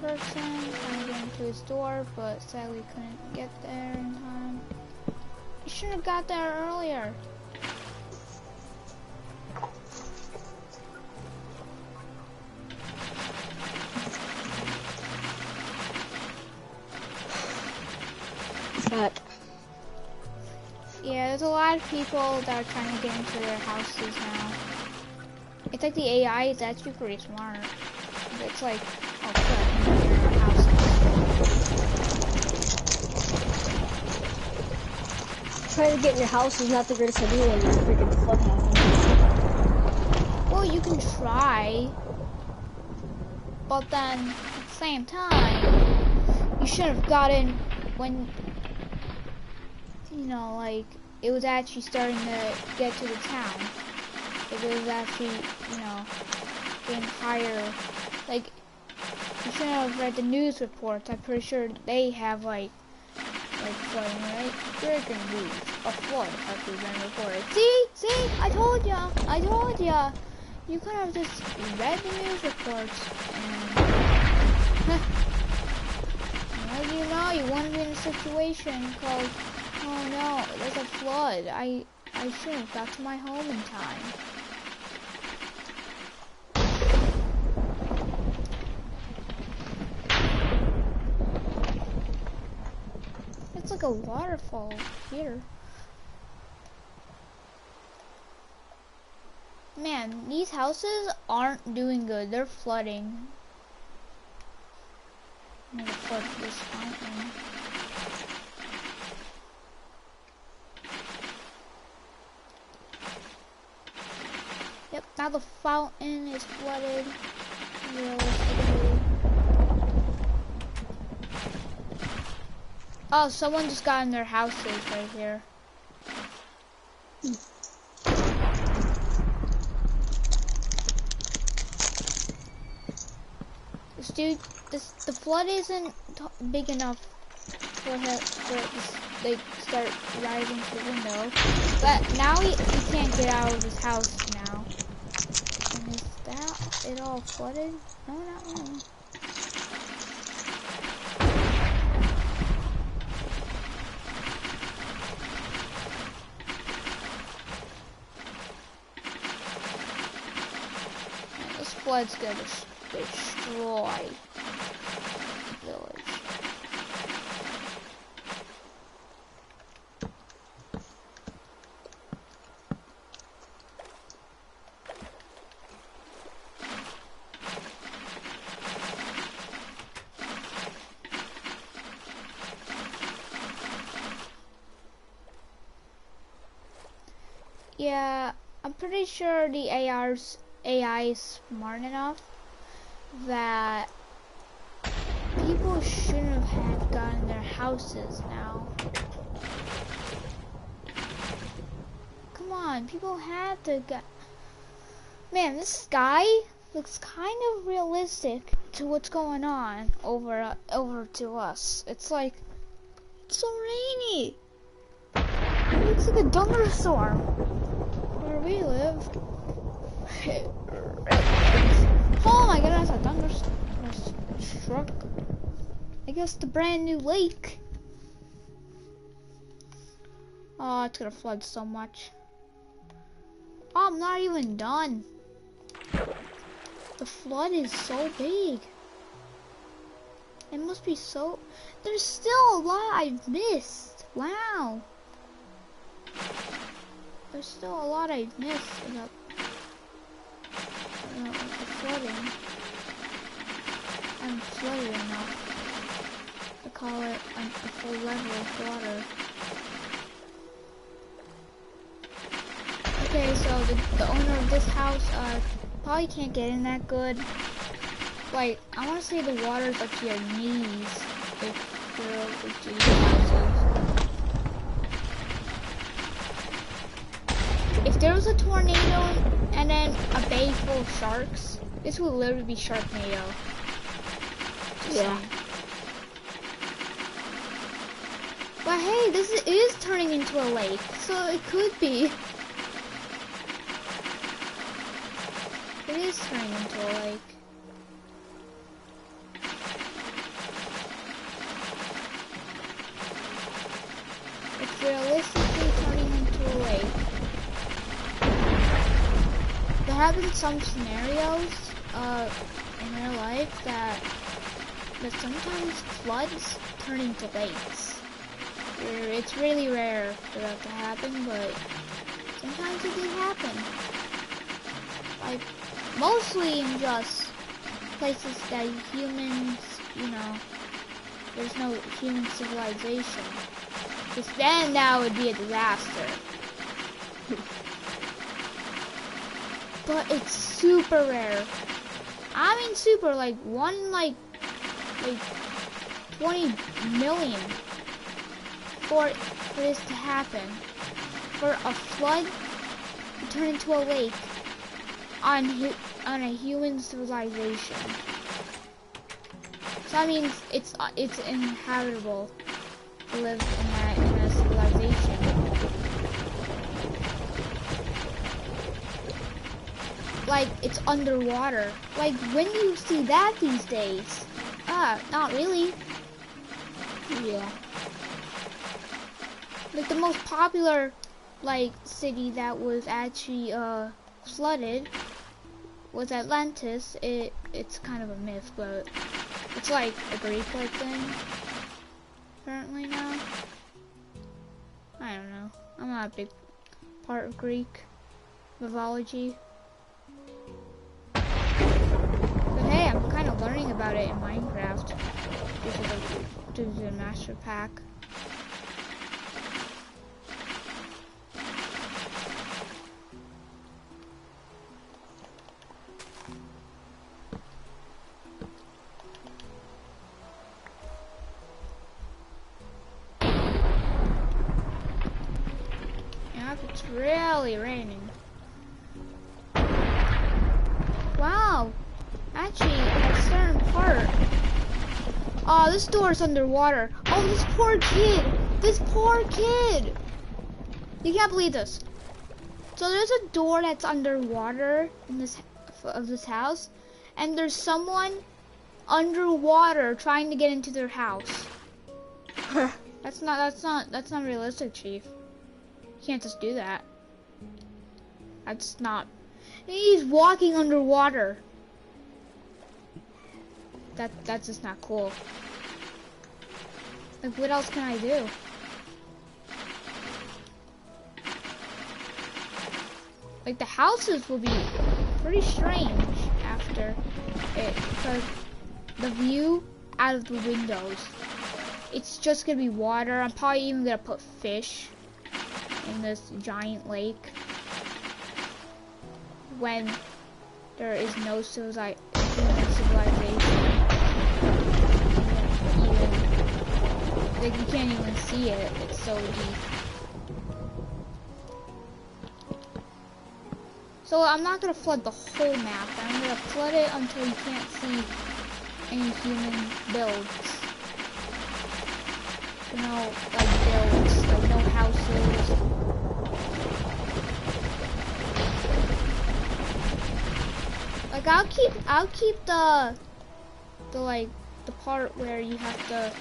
person trying to get into his door, but sadly couldn't get there in time. You should have got there earlier. But Yeah, there's a lot of people that are trying to get into their houses now. It's like the AI is actually pretty smart. It's like, oh crap, your house. trying to get in your house is not the greatest idea when the freaking flood happens. Well, you can try, but then at the same time, you should have gotten when, you know, like, it was actually starting to get to the town. If it was actually, you know, getting higher, like, you should have read the news reports. I'm pretty sure they have, like flooding, right? Breaking news, a flood has been reported. See, I told ya. You could have just read the news reports and, you know, you want to be in a situation called, oh no, there's a flood. I should have got to my home in time. It's like a waterfall here. Man, these houses aren't doing good. They're flooding. I'm gonna flood this fountain. Yep, now the fountain is flooded. Realistically. Oh, someone just got in their houses right here. This dude, the flood isn't big enough for they start rising to the window. But now he can't get out of his house now. And is that it all flooded? No, not really. This flood's gonna destroy the village. Yeah, I'm pretty sure the AI is smart enough that people shouldn't have gotten their houses now. Come on, people had to get. Man, this sky looks kind of realistic to what's going on over to us. It's like it's so rainy. It looks like a thunderstorm where we live. Oh my goodness, a thunderstorm struck. I guess the brand new lake. Oh, it's gonna flood so much. Oh, I'm not even done. The flood is so big. It must be so. There's still a lot I've missed. Wow. There's still a lot I've missed about the flooding. I'm flooded enough to call it a full level of water. Okay, so the owner of this house probably can't get in that good. Like, I want to say the water's up to your knees if you're over to these houses. If there was a tornado and then a bay full of sharks, this would literally be Sharknado. Yeah. But hey, this is turning into a lake, so it could be. It is turning into a lake. been some scenarios in real life that sometimes floods turn into lakes. It's really rare for that to happen, but sometimes it did happen. Like, mostly in just places that humans, there's no human civilization. Because then that would be a disaster. But it's super rare. I mean super, like 20 million for this to happen. For a flood to turn into a lake on a human civilization. So that means it's inhabitable to live in a civilization. Like, it's underwater. Like, when do you see that these days? Not really. Yeah. Like, the most popular, like, city that was actually, flooded was Atlantis. It's kind of a myth, but it's like a Greek-like thing. Apparently now. I don't know. I'm not a big part of Greek mythology. But hey, I'm kind of learning about it in Minecraft. Due to the master pack. It's really raining. Wow. Actually, at a certain part. Oh, this door is underwater. Oh, this poor kid. This poor kid. You can't believe this. So there's a door that's underwater in this house, and there's someone underwater trying to get into their house. That's not realistic, Chief. You can't just do that. That's not. He's walking underwater. That's just not cool. Like, what else can I do? Like, the houses will be pretty strange after it, because the view out of the windows, it's just gonna be water. I'm probably even gonna put fish in this giant lake when there is no civilization. Like, you can't even see it. It's so deep. So I'm not gonna flood the whole map. I'm gonna flood it until you can't see any human builds. No, like, builds, like no houses. Like, I'll keep the like the part where you have to,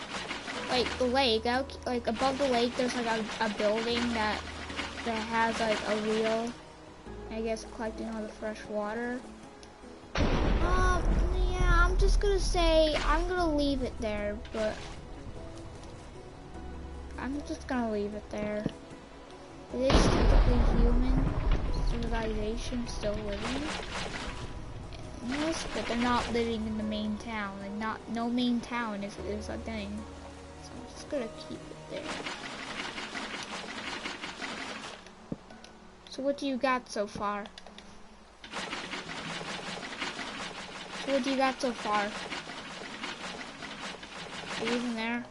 like, the lake. Like, above the lake, there's like a building that has like a wheel, I guess, collecting all the fresh water. Yeah, I'm just gonna say I'm gonna leave it there, but I'm just gonna leave it there. It is typically human civilization still living. Yes, but they're not living in the main town. Like, no main town is a thing. So I'm just gonna keep it there. So what do you got so far? Are you even there?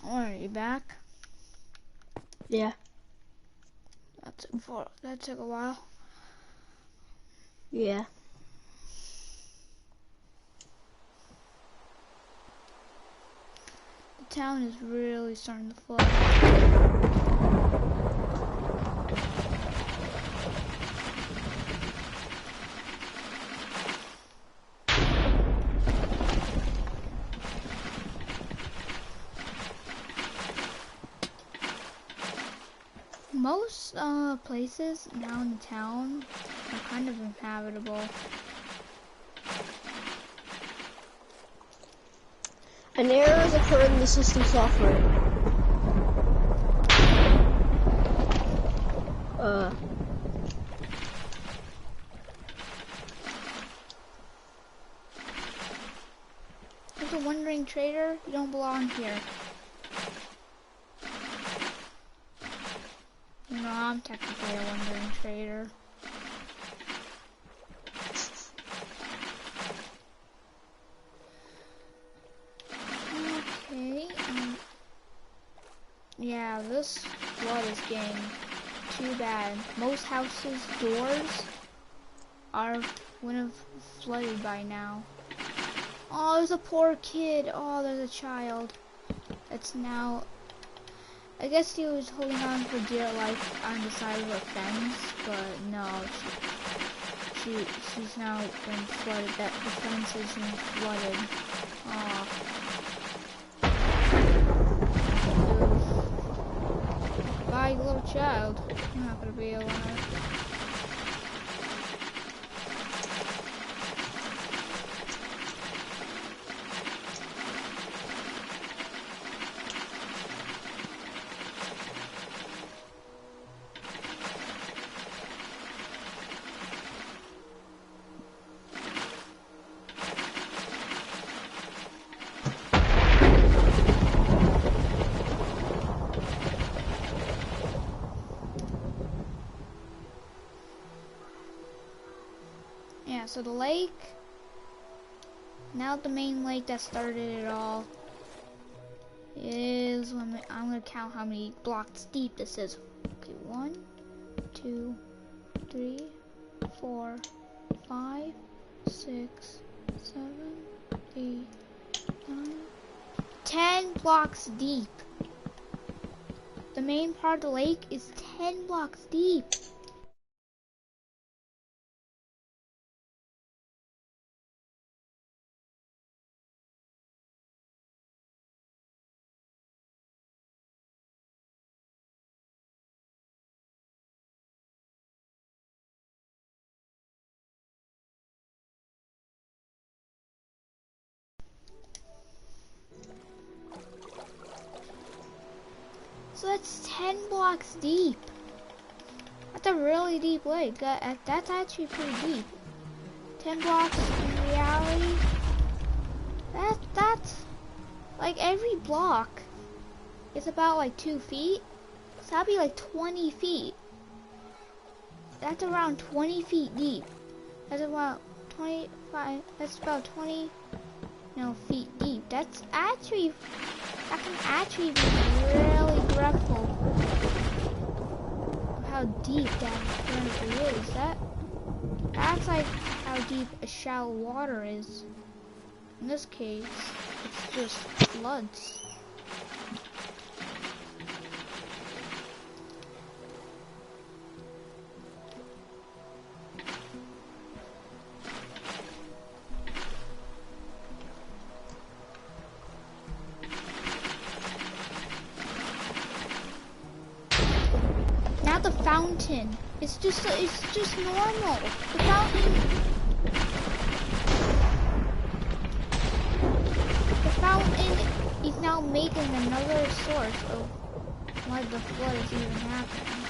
Alright, you back? Yeah. That took a while. Yeah. The town is really starting to flood. Most places now in the town are kind of inhabitable. An error has occurred in the system software. There's a wandering trader. You don't belong here. No, I'm technically a wandering trader. Okay, yeah, this flood is getting too bad. Most houses' doors would have flooded by now. Oh, there's a poor kid. Oh, there's a child. It's now, I guess he was holding on for dear life on the side of a fence, but no, she's now been flooded. That the fence has been flooded. Oh. Bye, little child. I'm not gonna be alive. Yeah, so the lake, now the main lake that started it all, is, I'm gonna count how many blocks deep this is. Okay, 1, 2, 3, 4, 5, 6, 7, 8, 9, 10 blocks deep. The main part of the lake is 10 blocks deep. So that's 10 blocks deep. That's a really deep lake. That's actually pretty deep. 10 blocks in reality. That's like every block is about like 2 feet. So that'd be like 20 feet. That's around 20 feet deep. That's about 25. That's about 20 feet deep. That can actually be really dreadful. How deep that currently is. That's like how deep a shallow water is. In this case, it's just floods. Now the fountain. It's just normal. The fountain is now making another source of why the flood is even happening.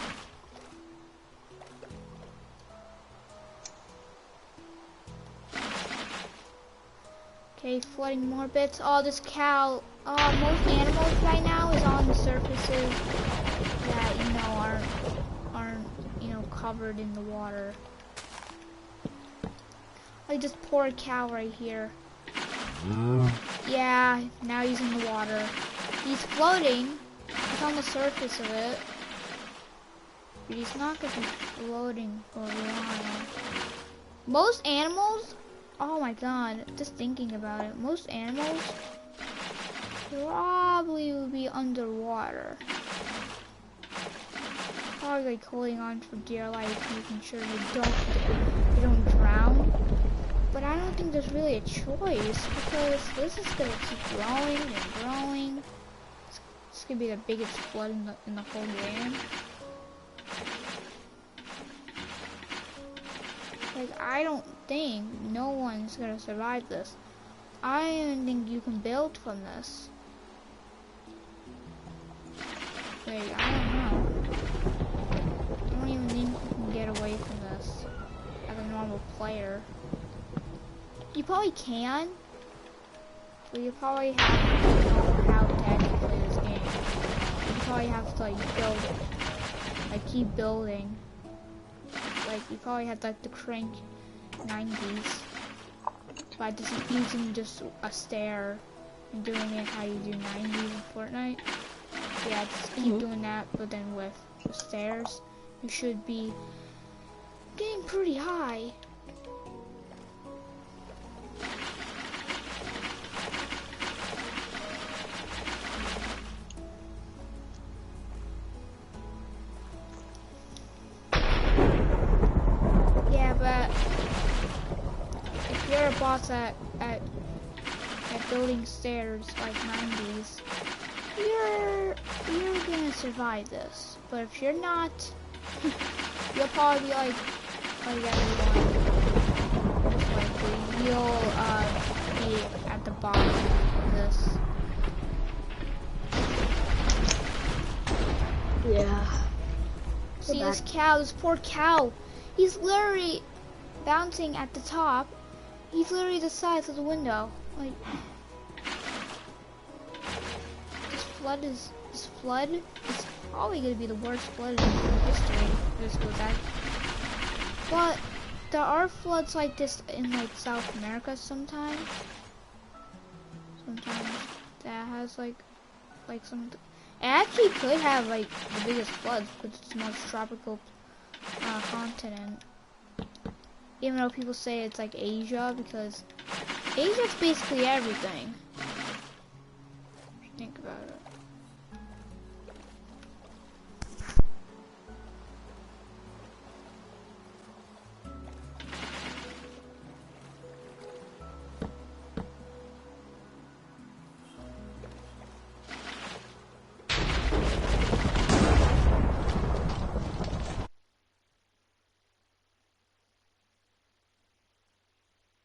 Okay, flooding more bits. Oh, this cow. Most animals right now is on the surfaces that aren't covered in the water. Like this poor cow right here. Yeah, now he's in the water. He's floating. He's on the surface of it. But he's not gonna be floating for a while. Most animals, oh my god, just thinking about it, most animals probably would be underwater. Probably like holding on for dear life, making sure they don't drown. But I don't think there's really a choice because this is gonna keep growing and growing. It's gonna be the biggest flood in the whole game. Like, I don't think no one's gonna survive this. I don't even think you can build from this. Like, I don't know. I don't even think you can get away from this as a normal player. You probably can, but you probably have to know how to actually play this game. You probably have to like build, like keep building. Like you probably have like the crank 90s by just using just a stair and doing it how you do 90s in Fortnite. Yeah, just keep doing that, but then with the stairs, you should be getting pretty high. But if you're a boss at building stairs like 90s, you're gonna survive this. But if you're not, you'll probably be like everyone. Most likely, you'll be at the bottom of this. Yeah. See this cow, this poor cow. He's literally bouncing at the top. He's literally the size of the window. Like this flood is probably gonna be the worst flood in history. This goes out. But there are floods like this in like South America sometimes. Sometimes that has like some. It actually could have like the biggest floods because it's the most tropical continent. Even though people say it's like Asia, because Asia's basically everything. Think about it.